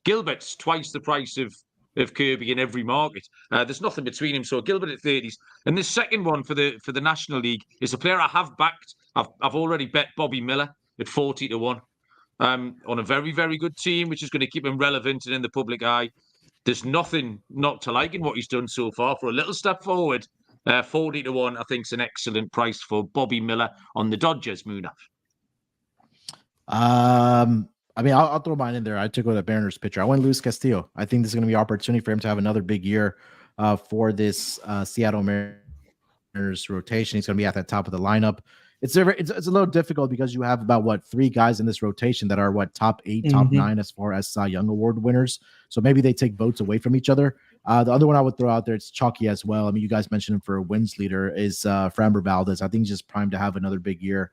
Gilbert's twice the price of Kirby in every market. There's nothing between him. So Gilbert at 30s. And the second one for the National League is a player I have backed. I've already bet Bobby Miller at 40-1 on a very, very good team, which is going to keep him relevant and in the public eye. There's nothing not to like in what he's done so far. For a little step forward, 40-1, I think is an excellent price for Bobby Miller on the Dodgers, Munaf. I mean, I'll throw mine in there. I took with a Mariners pitcher. I went Luis Castillo. I think this is going to be an opportunity for him to have another big year for this Seattle Mariners rotation. He's going to be at the top of the lineup. it's a little difficult because you have about 3 guys in this rotation that are top 8, top 9 as far as Cy Young Award winners. So maybe they take votes away from each other. The other one I would throw out there, it's chalky as well. I mean, you guys mentioned him for a wins leader, is Framber Valdez. I think he's just primed to have another big year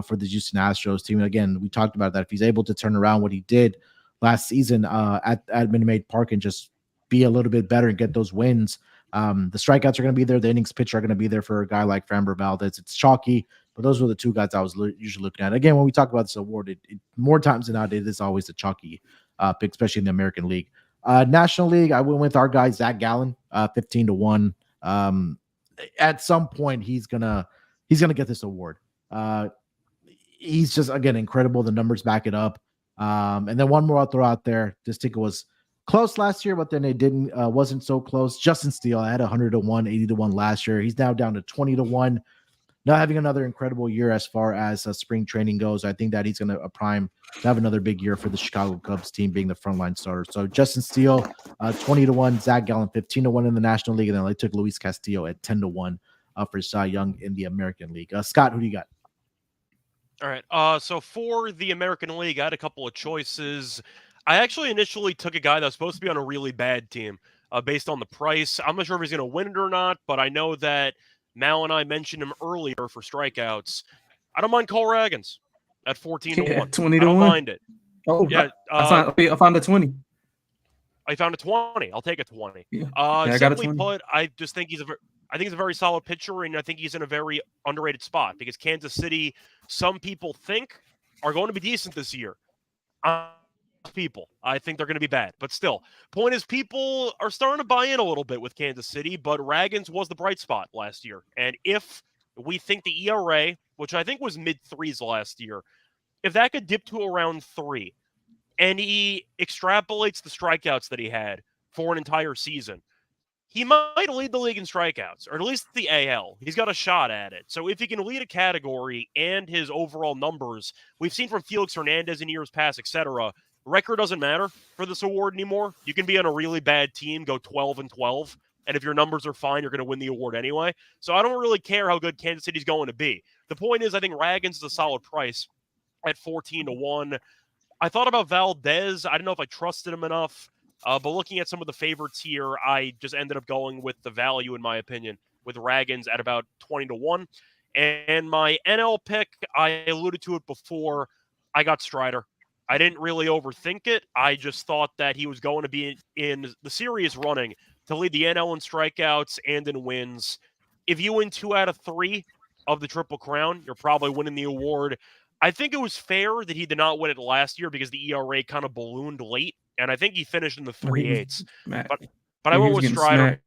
for the Houston Astros team. And again, we talked about that. If he's able to turn around what he did last season at Minute Maid Park and just be a little bit better and get those wins, the strikeouts are going to be there. The innings pitch are going to be there for a guy like Framber Valdez. It's chalky, but those were the 2 guys I was usually looking at. Again, when we talk about this award, it more times than not, it is always a chalky pick, especially in the American League. National League, I went with our guy Zach Gallen, 15-1. At some point, he's gonna get this award. He's just, again, incredible. The numbers back it up. And then one more I'll throw out there. This ticket was close last year, but then it wasn't so close. Justin Steele, I had 100-1, 80-1 last year. He's now down to 20-1. Not having another incredible year as far as spring training goes. I think that he's going to prime to have another big year for the Chicago Cubs team, being the frontline starter. So Justin Steele, 20-1, Zach Gallen, 15-1 in the National League, and then I took Luis Castillo at 10-1 for Cy Young in the American League. Scott, who do you got? All right. So for the American League, I had a couple of choices. I actually initially took a guy that was supposed to be on a really bad team based on the price. I'm not sure if he's going to win it or not, but I know that Mal and I mentioned him earlier for strikeouts. I don't mind Cole Ragans at 14-1. 20-1. I don't mind it. Oh, yeah. I found a 20. I found a 20. I'll take a 20. Yeah. I got a 20. Put, I just think he's a very solid pitcher, and I think he's in a very underrated spot because Kansas City, some people think, are going to be decent this year. People, I think they're going to be bad, but still, point is, people are starting to buy in a little bit with Kansas City, but Ragans was the bright spot last year. And if we think the ERA, which I think was mid-3s last year, if that could dip to around 3, and he extrapolates the strikeouts that he had for an entire season, he might lead the league in strikeouts, or at least the AL. He's got a shot at it. So if he can lead a category and his overall numbers, we've seen from Felix Hernandez in years past, etc., record doesn't matter for this award anymore. You can be on a really bad team, go 12-12, and if your numbers are fine, you're going to win the award anyway. So I don't really care how good Kansas City's going to be. The point is, I think Ragans is a solid price at 14-1. I thought about Valdez. I don't know if I trusted him enough, but looking at some of the favorites here, I just ended up going with the value, in my opinion, with Ragans at about 20-1. And my NL pick, I alluded to it before, I got Strider. I didn't really overthink it. I just thought that he was going to be in the serious running to lead the NL in strikeouts and in wins. If you win 2 out of 3 of the Triple Crown, you're probably winning the award. I think it was fair that he did not win it last year because the ERA kind of ballooned late, and I think he finished in the 3.8s. But I went with Strider. Smacked.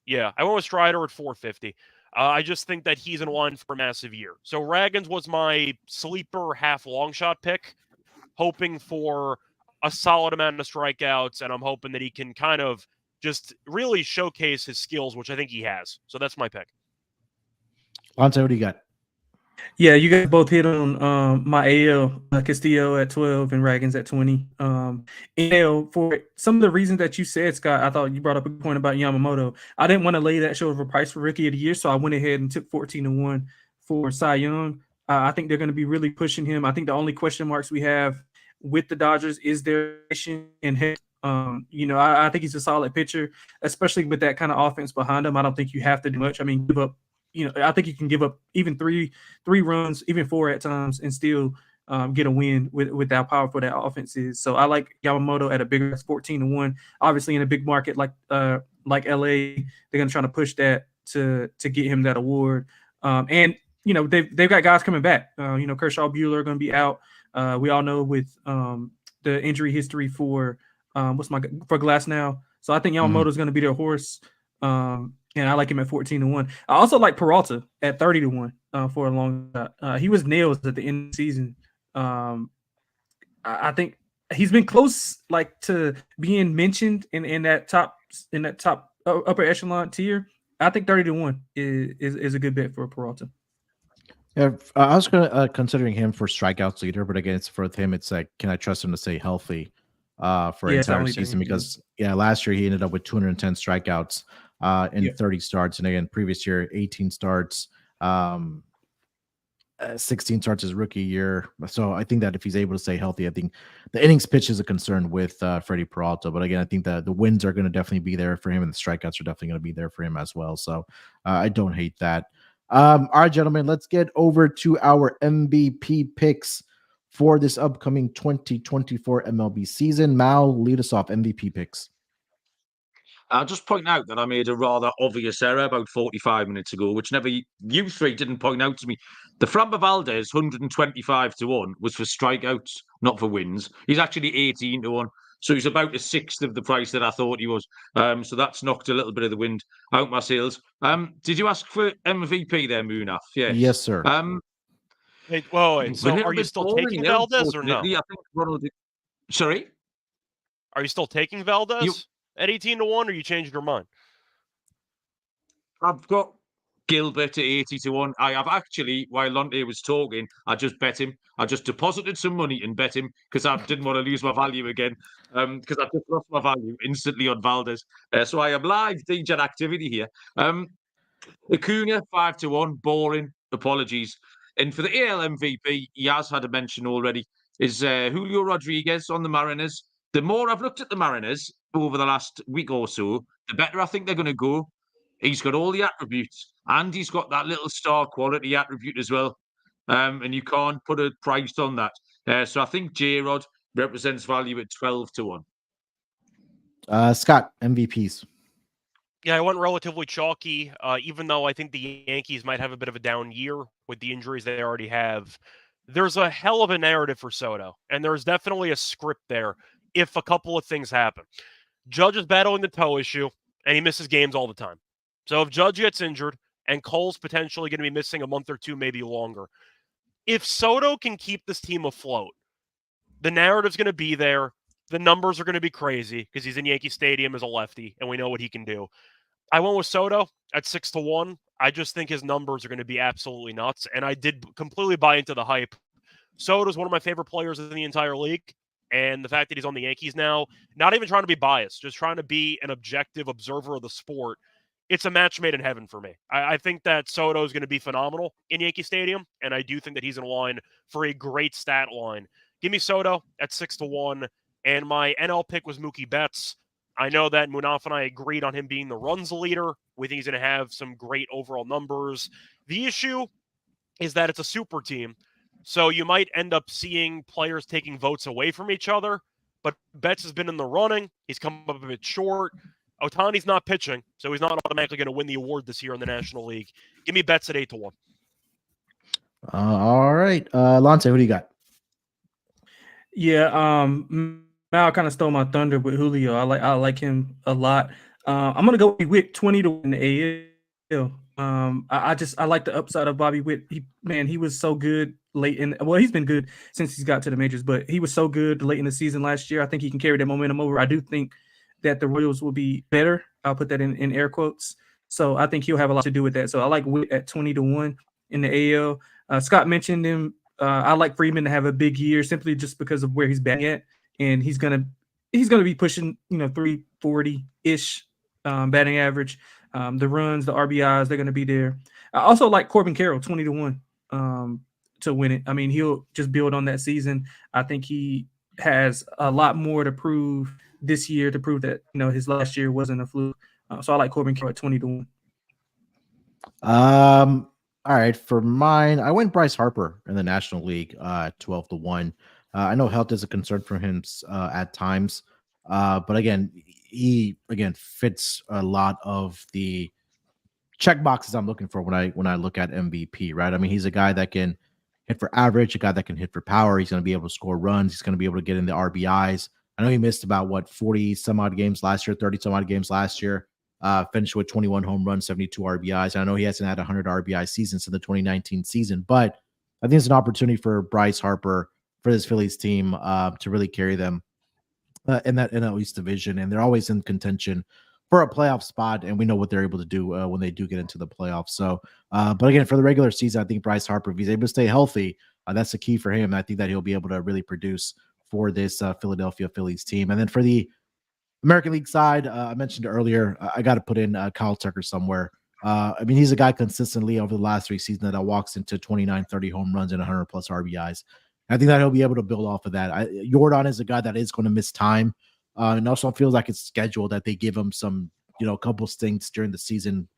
Yeah, I went with Strider at 450. I just think that he's in line for a massive year. So Ragans was my sleeper half long shot pick, hoping for a solid amount of strikeouts, and I'm hoping that he can kind of just really showcase his skills, which I think he has. So that's my pick. Lonte, what do you got? Yeah, you guys both hit on my AL, Castillo at 12 and Ragans at 20. AL, for some of the reasons that you said, Scott, I thought you brought up a point about Yamamoto. I didn't want to lay that short of a price for Rookie of the Year, so I went ahead and took 14-1 for Cy Young. I think they're going to be really pushing him. I think the only question marks we have with the Dodgers is their patient and health. I think he's a solid pitcher, especially with that kind of offense behind him. I don't think you have to do much. I mean, give up. I think you can give up even three runs, even 4 at times, and still get a win with how powerful that offense is. So I like Yamamoto at a bigger 14-1. Obviously, in a big market like LA, they're gonna try to push that to get him that award. And they've got guys coming back. Kershaw, Buehler are gonna be out. We all know with the injury history for Glass now. So I think Yamamoto is gonna be their horse. And I like him at 14-1. I also like Peralta at 30-1 for a long shot. He was nails at the end of the season. I think he's been close, to being mentioned in that top upper echelon tier. I think 30-1 is a good bet for Peralta. Yeah, I was considering him for strikeouts leader, but again, it's for him. It's like, can I trust him to stay healthy for an entire season? Because last year he ended up with 210 strikeouts. In 30 starts, and again, previous year 18 starts. 16 starts his rookie year. So I think that if he's able to stay healthy, I think the innings pitch is a concern with Freddie Peralta. But again, I think the wins are going to definitely be there for him, and the strikeouts are definitely going to be there for him as well. So I don't hate that. All right, gentlemen, let's get over to our MVP picks for this upcoming 2024 MLB season. Mal, lead us off. MVP picks. I'll just point out that I made a rather obvious error about 45 minutes ago, which never you three didn't point out to me. The Framber Valdez 125 to 1 was for strikeouts, not for wins. He's actually 18 to 1. So he's about a sixth of the price that I thought he was. So that's knocked a little bit of the wind out my sails. Did you ask for MVP there, Munaf? Yes, sir. Wait, so a little are you bit still boring taking here, Valdez or no? unfortunately. I think Ronald. Sorry? Are you still taking Valdez at 18 to 1, or you changed your mind? I've got Gilbert at 80 to 1. I have actually, while Lonte was talking, I just bet him. I just deposited some money and bet him because I didn't want to lose my value again. Because I just lost my value instantly on Valdez. So I am live DJ activity here. Acuna 5 to 1. Boring. Apologies. And for the AL MVP, he has had a mention already. Is Julio Rodriguez on the Mariners. The more I've looked at the Mariners over the last week or so, the better I think they're going to go. He's got all the attributes, and he's got that little star quality attribute as well. And you can't put a price on that. So I think J-Rod represents value at 12 to 1. Scott, MVPs. Yeah, I went relatively chalky, even though I think the Yankees might have a bit of a down year with the injuries they already have. There's a hell of a narrative for Soto, and there's definitely a script there if a couple of things happen. Judge is battling the toe issue, and he misses games all the time. So if Judge gets injured and Cole's potentially going to be missing a month or two, maybe longer, if Soto can keep this team afloat, the narrative's going to be there. The numbers are going to be crazy because he's in Yankee Stadium as a lefty, and we know what he can do. I went with Soto at 6 to 1. I just think his numbers are going to be absolutely nuts, and I did completely buy into the hype. Soto's one of my favorite players in the entire league, and the fact that he's on the Yankees now, not even trying to be biased, just trying to be an objective observer of the sport, it's a match made in heaven for me. I think that Soto is going to be phenomenal in Yankee Stadium, and I do think that he's in line for a great stat line. Give me Soto at 6 to 1, and my NL pick was Mookie Betts. I know that Munaf and I agreed on him being the runs leader. We think he's going to have some great overall numbers. The issue is that it's a super team, so you might end up seeing players taking votes away from each other, but Betts has been in the running. He's come up a bit short. Ohtani's not pitching, so he's not automatically going to win the award this year in the National League. Give me Betts at 8 to 1. All right. Lonte, what do you got? Yeah, Mal kind of stole my thunder with Julio. I like him a lot. I'm gonna go with Witt 20 to 1 in the AL. I like the upside of Bobby Witt. He was so good late in. Well, he's been good since he's got to the majors, but he was so good late in the season last year. I think he can carry that momentum over. I do think that the Royals will be better. I'll put that in air quotes. So I think he'll have a lot to do with that. So I like Witt at 20 to 1 in the AL. Scott mentioned him. I like Freeman to have a big year simply just because of where he's batting at, and he's gonna be pushing 340-ish batting average. The runs, the RBIs, they're gonna be there. I also like Corbin Carroll 20 to 1 to win it. I mean, he'll just build on that season. I think he has a lot more to prove this year to prove that his last year wasn't a fluke. So I like Corbin Carroll at 20 to 1. All right, for mine, I went Bryce Harper in the National League, 12 to 1. I know health is a concern for him at times, but again, he fits a lot of the check boxes I'm looking for when I look at MVP. Right? I mean, he's a guy that can hit for average, a guy that can hit for power. He's going to be able to score runs. He's going to be able to get in the RBIs. I know he missed about 40 some odd games last year, 30 some odd games last year. Finished with 21 home runs, 72 RBIs. And I know he hasn't had 100 RBI season since the 2019 season, but I think it's an opportunity for Bryce Harper, for this Phillies team, to really carry them in that NL East division. And they're always in contention for a playoff spot, and we know what they're able to do when they do get into the playoffs. So, but again, for the regular season, I think Bryce Harper, if he's able to stay healthy, that's the key for him. And I think that he'll be able to really produce for this Philadelphia Phillies team. And then for the American League side, I mentioned earlier, I got to put in Kyle Tucker somewhere. I mean, he's a guy consistently over the last 3 seasons that walks into 29, 30 home runs and 100 plus RBIs. I think that he'll be able to build off of that. Jordan is a guy that is going to miss time. And also feels like it's scheduled that they give him some, a couple stints during the season,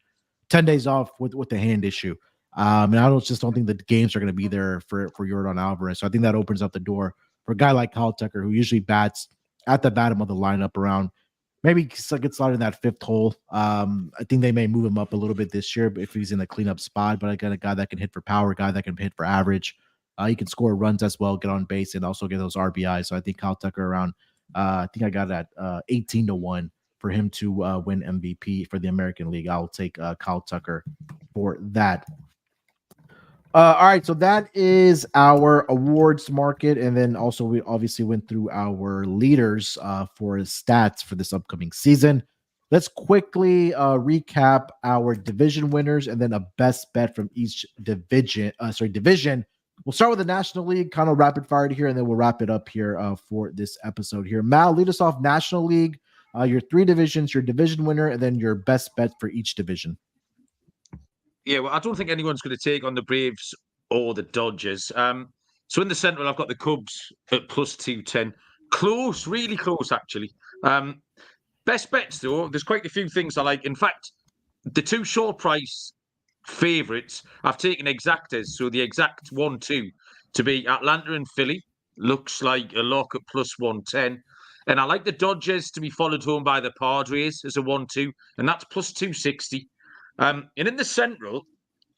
10 days off with the hand issue. And I just don't think the games are going to be there for Jordan Alvarez. So I think that opens up the door for a guy like Kyle Tucker, who usually bats at the bottom of the lineup around maybe gets started in that 5th hole. I think they may move him up a little bit this year if he's in the cleanup spot, but I got a guy that can hit for power, a guy that can hit for average. He can score runs as well, get on base, and also get those RBIs. So I think Kyle Tucker around, I think I got it at 18-1 for him to win MVP for the American League. I'll take Kyle Tucker for that. All right, so that is our awards market, and then also we obviously went through our leaders for stats for this upcoming season. Let's quickly recap our division winners and then a best bet from each division. We'll start with the National League, kind of rapid fire here, and then we'll wrap it up here for this episode here. Mal, lead us off National League, your 3 divisions, your division winner, and then your best bet for each division. Yeah, well, I don't think anyone's going to take on the Braves or the Dodgers. So in the Central, I've got the Cubs at plus 210. Close, really close, actually. Best bets, though, there's quite a few things I like. In fact, the 2 short price favourites, I've taken exactas. So the exact 1-2 to be Atlanta and Philly. Looks like a lock at plus 110. And I like the Dodgers to be followed home by the Padres as a 1-2. And that's plus 260. And in the Central,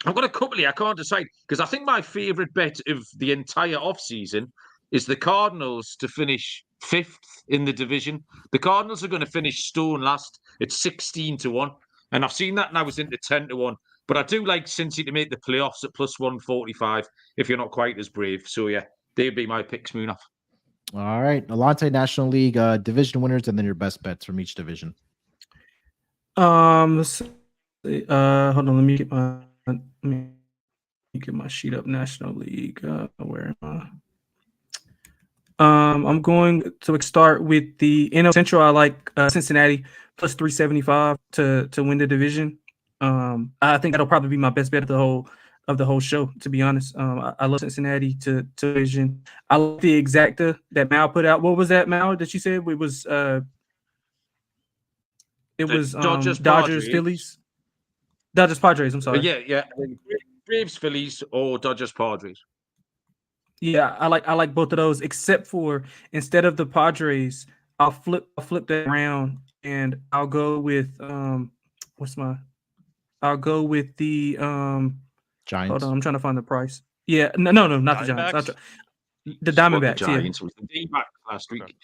I've got a couple here. I can't decide because I think my favourite bet of the entire offseason is the Cardinals to finish 5th in the division. The Cardinals are going to finish stone last at 16-1. And I've seen that now it's into 10-1. But I do like Cincy to make the playoffs at plus 145 if you're not quite as brave. So, yeah, they'd be my picks, Munaf. All right. Alante National League division winners and then your best bets from each division. Hold on, let me get my sheet up. National League. Where am I? I'm going to start with the NL Central. I like Cincinnati plus 375 to win the division. I think that'll probably be my best bet of the whole show, to be honest. I love Cincinnati to division. I like the exacta that Mal put out. What was that, Mal, that you said? It was Dodgers, Phillies. Dodgers, Padres, I'm sorry. Yeah. Braves, Phillies, or Dodgers, Padres. Yeah, I like both of those, except for instead of the Padres, I'll flip that around and I'll go with I'll go with the Giants. Hold on, I'm trying to find the price. Yeah, no, not the Giants. The Diamondbacks. The Giants was the D-back last week.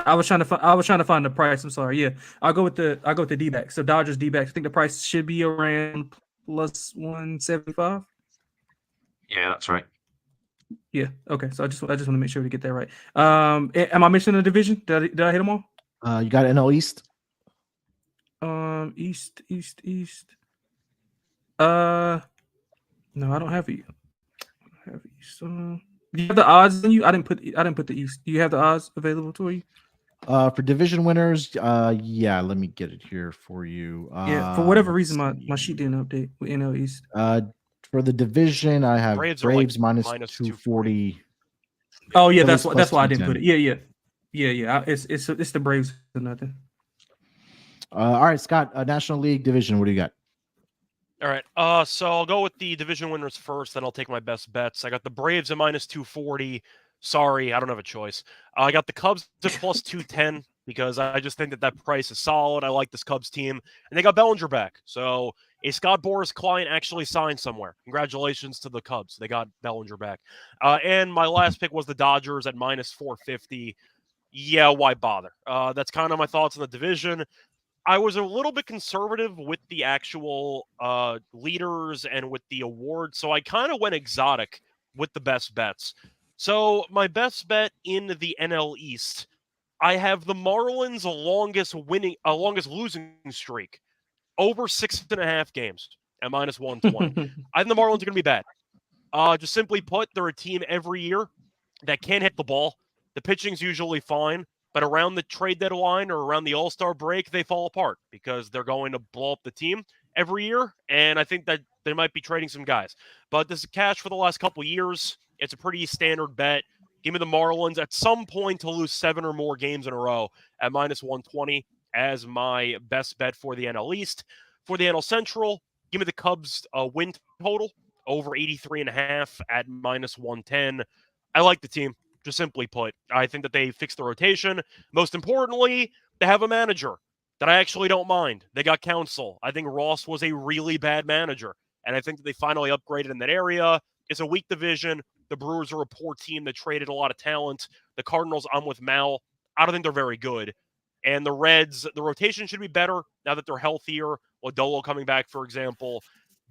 I was trying to find the price. I'm sorry. Yeah, I'll go with the D-backs. So Dodgers D-backs. I think the price should be around plus 175. Yeah, that's right. Yeah. Okay. So I just want to make sure we get that right. Am I mentioning the division? Did I hit them all? You got NL East. East. No, I don't have it. I have East. Do you have the odds on you? I didn't put the East. Do you have the odds available to you? For division winners, yeah, let me get it here for you. Yeah, for whatever reason, my sheet didn't update with NL East. For the division, I have Braves minus 240. Oh yeah, that's why I didn't put it. Yeah. It's the Braves or nothing. All right, Scott, National League division. What do you got? All right. So I'll go with the division winners first, then I'll take my best bets. I got the Braves at minus 240. Sorry, I don't have a choice. I got the Cubs at plus 210 because I just think that price is solid. I like this Cubs team, and they got Bellinger back. So a Scott Boras client actually signed somewhere. Congratulations to the Cubs. They got Bellinger back. And my last pick was the Dodgers at minus 450. Yeah, why bother? That's kind of my thoughts on the division. I was a little bit conservative with the actual leaders and with the awards, so I kind of went exotic with the best bets. So my best bet in the NL East, I have the Marlins' longest losing streak, over 6.5 games at minus 120. I think the Marlins are going to be bad. Just simply put, they're a team every year that can't hit the ball. The pitching's usually fine. But around the trade deadline or around the All-Star break, they fall apart because they're going to blow up the team. every year, and I think that they might be trading some guys. But this is cash for the last couple of years. It's a pretty standard bet. Give me the Marlins at some point to lose 7 or more games in a row at -120 as my best bet for the NL East. For the NL Central, give me the Cubs win total over 83.5 at -110. I like the team, just simply put. I think that they fixed the rotation. Most importantly, they have a manager that I actually don't mind. They got counsel. I think Ross was a really bad manager, and I think that they finally upgraded in that area. It's a weak division. The Brewers are a poor team that traded a lot of talent. The Cardinals, I'm with Mal. I don't think they're very good. And the Reds, the rotation should be better now that they're healthier. Lodolo coming back, for example.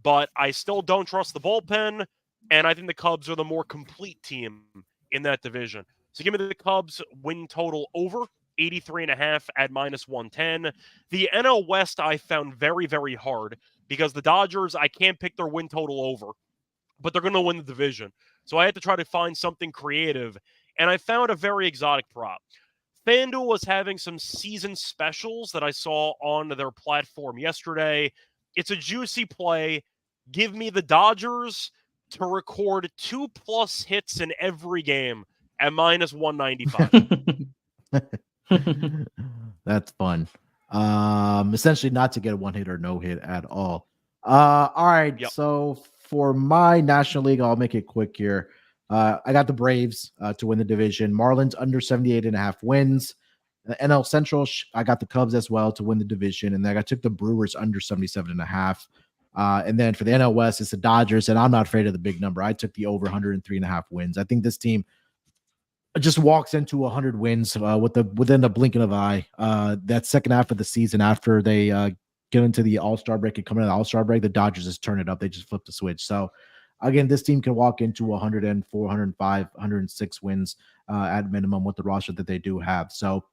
But I still don't trust the bullpen, and I think the Cubs are the more complete team in that division. So give me the Cubs win total over 83.5 at -110. The NL West I found very, very hard because the Dodgers, I can't pick their win total over, but they're going to win the division. So I had to try to find something creative, and I found a very exotic prop. FanDuel was having some season specials that I saw on their platform yesterday. It's a juicy play. Give me the Dodgers to record 2+ hits in every game at -195. That's fun. Essentially not to get a 1-hit or no hit at all. All right. Yep. So for my National League, I'll make it quick here. I got the Braves to win the division. Marlins under 78.5 wins. The NL Central, I got the Cubs as well to win the division. And then I took the Brewers under 77.5. And then for the NL West, it's the Dodgers. And I'm not afraid of the big number. I took the over 103.5 wins. I think this team just walks into 100 wins within the blinking of an eye. That second half of the season, after they get into the All-Star break and come into the All-Star break, the Dodgers just turn it up. They just flip the switch. So again, this team can walk into 104, 105, 106 wins at minimum with the roster that they do have. So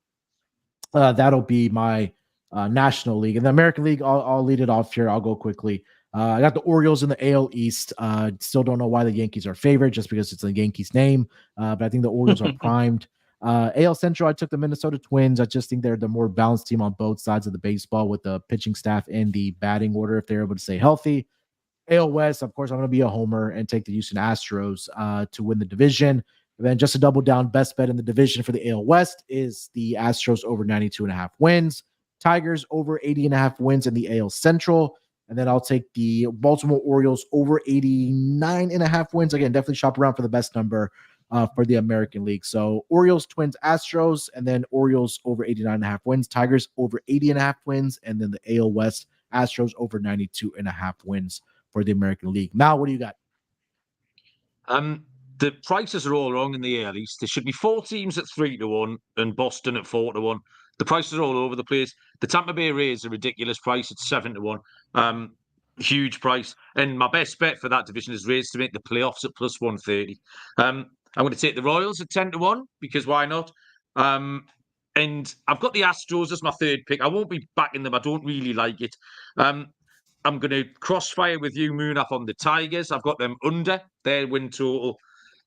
that'll be my National League. And the American League, I'll lead it off here. I'll go quickly. I got the Orioles in the AL East. Still don't know why the Yankees are favored, just because it's a Yankees name. But I think the Orioles are primed. AL Central, I took the Minnesota Twins. I just think they're the more balanced team on both sides of the baseball with the pitching staff and the batting order if they're able to stay healthy. AL West, of course, I'm going to be a homer and take the Houston Astros to win the division. And then just to double down, best bet in the division for the AL West is the Astros over 92.5 wins. Tigers over 80.5 wins in the AL Central. And then I'll take the Baltimore Orioles over 89.5 wins. Again, definitely shop around for the best number for the American League. So Orioles, Twins, Astros, and then Orioles over 89.5 wins. Tigers over 80.5 wins. And then the AL West, Astros over 92.5 wins for the American League. Now, what do you got? The prices are all wrong in the AL East. There should be 4 teams at 3-1 and Boston at 4-1. The prices are all over the place. The Tampa Bay Rays are a ridiculous price at 7-1. Huge price. And my best bet for that division is Rays to make the playoffs at +130. I'm going to take the Royals at 10-1 because why not? And I've got the Astros as my third pick. I won't be backing them. I don't really like it. I'm going to crossfire with you, Munaf, on the Tigers. I've got them under their win total.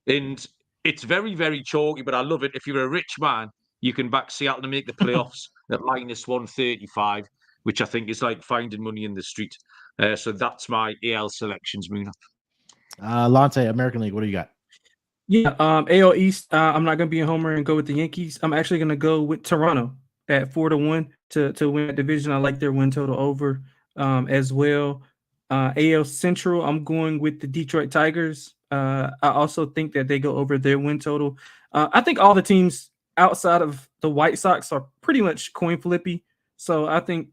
And it's very, very chalky, but I love it. If you're a rich man, you can back Seattle to make the playoffs at -135, which I think is like finding money in the street. So that's my AL selections, Munaf. Lonte, American League, what do you got? Yeah, AL East, I'm not going to be a homer and go with the Yankees. I'm actually going to go with Toronto at 4-1 to win that division. I like their win total over as well. AL Central, I'm going with the Detroit Tigers. I also think that they go over their win total. I think all the teams outside of the White Sox are pretty much coin flippy. So I think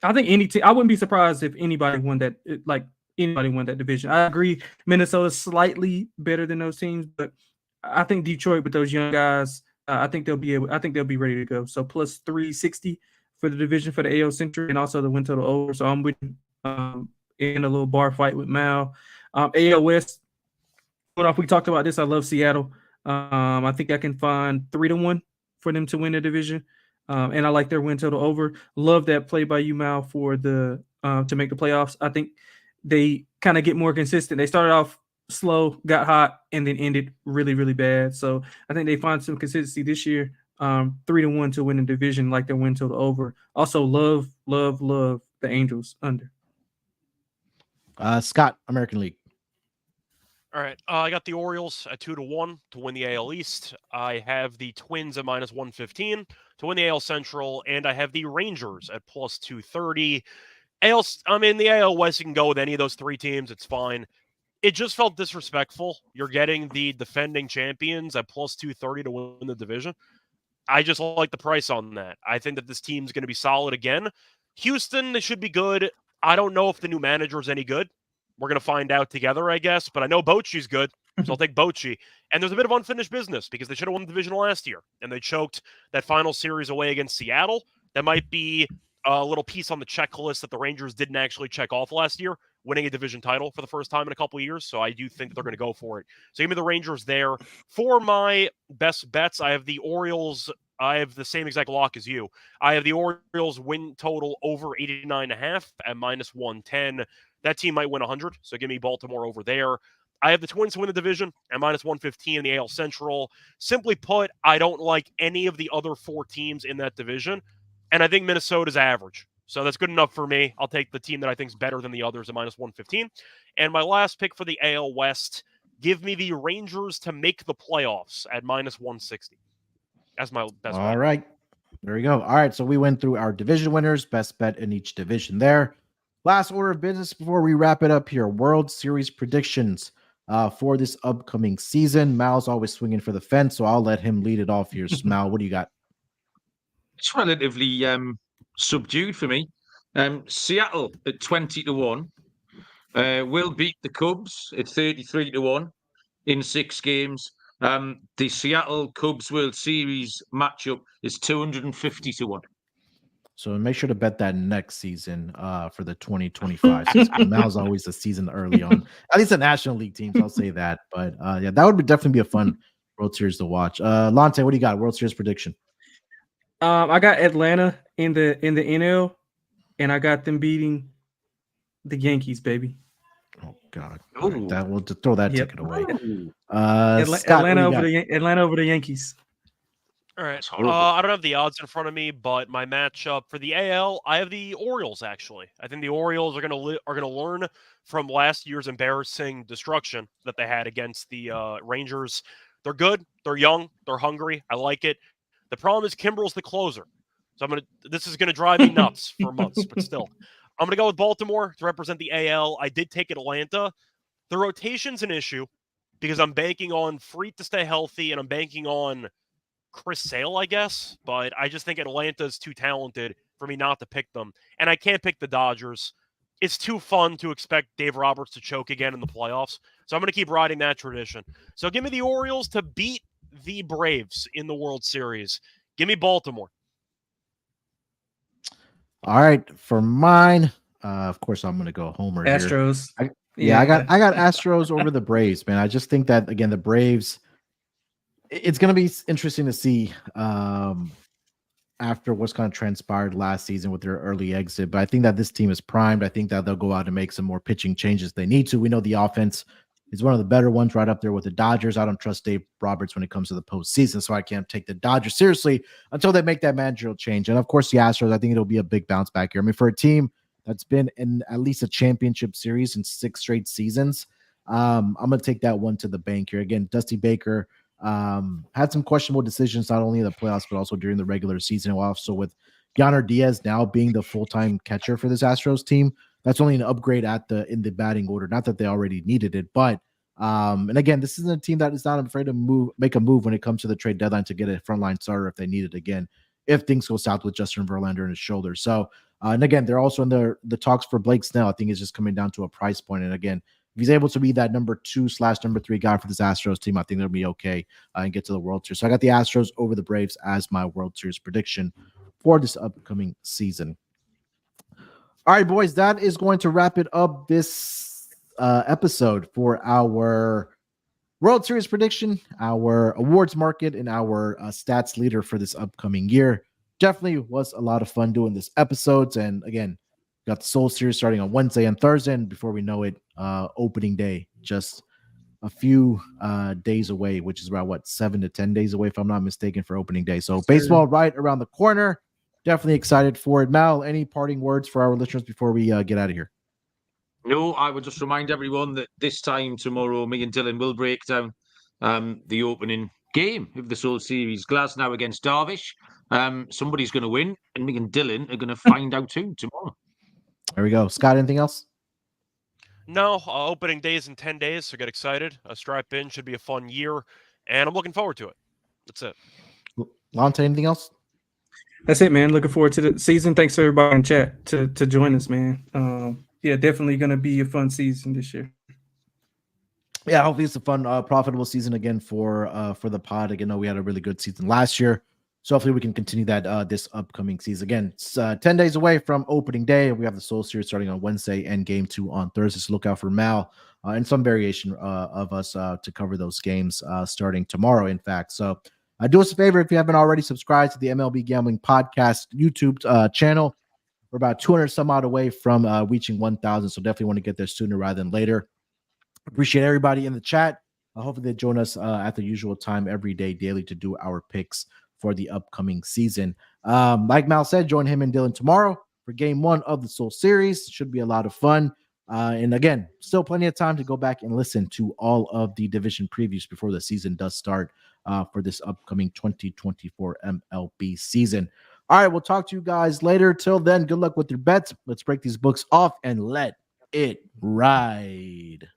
any team, I wouldn't be surprised if anybody won that, anybody won that division. I agree, Minnesota's slightly better than those teams, but I think Detroit with those young guys, I think they'll be ready to go. So +360 for the division for the AL Central and also the win total over. So I'm with in a little bar fight with Mal. AL West, we talked about this. I love Seattle. I think I can find 3-1 for them to win the division. And I like their win total over. Love that play by you, Mal, for the to make the playoffs. I think they kind of get more consistent. They started off slow, got hot, and then ended really, really bad. So I think they find some consistency this year. 3-1 to win the division, like their win total over. Also, love the Angels under. Scott, American League. All right. I got the Orioles at 2-1 to win the AL East. I have the Twins at -115 to win the AL Central, and I have the Rangers at +230. The AL West, you can go with any of those three teams. It's fine. It just felt disrespectful. You're getting the defending champions at +230 to win the division. I just like the price on that. I think that this team's going to be solid again. Houston, they should be good. I don't know if the new manager is any good. We're going to find out together, I guess. But I know Bochy's good, so I'll take Bochy. And there's a bit of unfinished business because they should have won the division last year, and they choked that final series away against Seattle. That might be a little piece on the checklist that the Rangers didn't actually check off last year, winning a division title for the first time in a couple of years. So I do think they're going to go for it. So give me the Rangers there. For my best bets, I have the Orioles. I have the same exact lock as you. I have the Orioles win total over 89.5 at -110. That team might win 100, so give me Baltimore over there. I have the Twins to win the division at -115 in the AL Central. Simply put, I don't like any of the other four teams in that division, and I think Minnesota's average. So that's good enough for me. I'll take the team that I think is better than the others at -115. And my last pick for the AL West, give me the Rangers to make the playoffs at -160. That's my best bet. All right. There we go. All right. So we went through our division winners, best bet in each division there. Last order of business before we wrap it up here. World Series predictions for this upcoming season. Mal's always swinging for the fence, so I'll let him lead it off here. Mal, what do you got? It's relatively subdued for me. Seattle at 20-1 will beat the Cubs at 33-1 in 6 games. The Seattle Cubs World Series matchup is 250-1. So make sure to bet that next season for the 2025 season. Mal's always a season early on, at least the National League teams. I'll say that. But yeah, that would definitely be a fun World Series to watch. Lonte, what do you got? World Series prediction? I got Atlanta in the NL, and I got them beating the Yankees, baby. Oh God, right, that will just throw that ticket away. Scott, Atlanta over the Yankees. All right. I don't have the odds in front of me, but my matchup for the AL, I have the Orioles. Actually, I think the Orioles are going to learn from last year's embarrassing destruction that they had against the Rangers. They're good. They're young. They're hungry. I like it. The problem is Kimbrel's the closer, so this is going to drive me nuts for months. But still, I'm going to go with Baltimore to represent the AL. I did take Atlanta. The rotation's an issue because I'm banking on Freet to stay healthy, and I'm banking on Chris Sale, I guess. But I just think Atlanta's too talented for me not to pick them. And I can't pick the Dodgers. It's too fun to expect Dave Roberts to choke again in the playoffs. So I'm going to keep riding that tradition. So give me the Orioles to beat the Braves in the World Series. Give me Baltimore. All right, for mine, of course, I'm going to go Homer Astros. Here. I got Astros over the Braves, man. I just think that again, the Braves. It's going to be interesting to see after what's kind of transpired last season with their early exit. But I think that this team is primed. I think that they'll go out and make some more pitching changes they need to. We know the offense is one of the better ones right up there with the Dodgers. I don't trust Dave Roberts when it comes to the postseason, so I can't take the Dodgers seriously until they make that managerial change. And of course, the Astros, I think it'll be a big bounce back here. I mean, for a team that's been in at least a championship series in 6 straight seasons, I'm going to take that one to the bank here. Again, Dusty Baker had some questionable decisions, not only in the playoffs, but also during the regular season. Also with Yonder Diaz now being the full-time catcher for this Astros team, that's only an upgrade in the batting order. Not that they already needed it, but and again, this isn't a team that is not afraid to make a move when it comes to the trade deadline to get a frontline starter if they need it again, if things go south with Justin Verlander and his shoulder. So, and again, they're also in the talks for Blake Snell. I think it's just coming down to a price point. And again, if he's able to be that number 2/number 3 guy for this Astros team, I think they'll be okay and get to the World Series. So I got the Astros over the Braves as my World Series prediction for this upcoming season. All right, boys, that is going to wrap it up this episode for our World Series prediction, our awards market, and our stats leader for this upcoming year. Definitely was a lot of fun doing this episodes. And again, got the Soul Series starting on Wednesday and Thursday. And before we know it, opening day, just a few days away, which is about 7 to 10 days away, if I'm not mistaken, for opening day. So baseball right around the corner. Definitely excited for it. Mal, any parting words for our listeners before we get out of here? No, I would just remind everyone that this time tomorrow, me and Dylan will break down the opening game of the Soul Series, Glasgow against Dervish. Somebody's going to win, and me and Dylan are going to find out too tomorrow. There we go. Scott, anything else? No, opening days in 10 days, so get excited. Strap in, should be a fun year, and I'm looking forward to it. That's it. Lonte, anything else? That's it, man. Looking forward to the season. Thanks to everybody in chat to join us, man. Yeah, definitely going to be a fun season this year. Yeah, hopefully it's a fun, profitable season again for the pod. Again, we had a really good season last year, so hopefully we can continue that this upcoming season. Again, it's 10 days away from opening day. We have the Soul Series starting on Wednesday and Game 2 on Thursday. So look out for Mal and some variation of us to cover those games starting tomorrow, in fact. So do us a favor if you haven't already, subscribed to the MLB Gambling Podcast YouTube channel. We're about 200 some odd away from reaching 1,000, so definitely want to get there sooner rather than later. Appreciate everybody in the chat. Hopefully they join us at the usual time every day, daily, to do our picks for the upcoming season. Like Mal said, join him and Dylan tomorrow for Game 1 of the Soul Series. Should be a lot of fun. And again, still plenty of time to go back and listen to all of the division previews before the season does start for this upcoming 2024 MLB season. All right, we'll talk to you guys later. Till then, good luck with your bets. Let's break these books off and let it ride.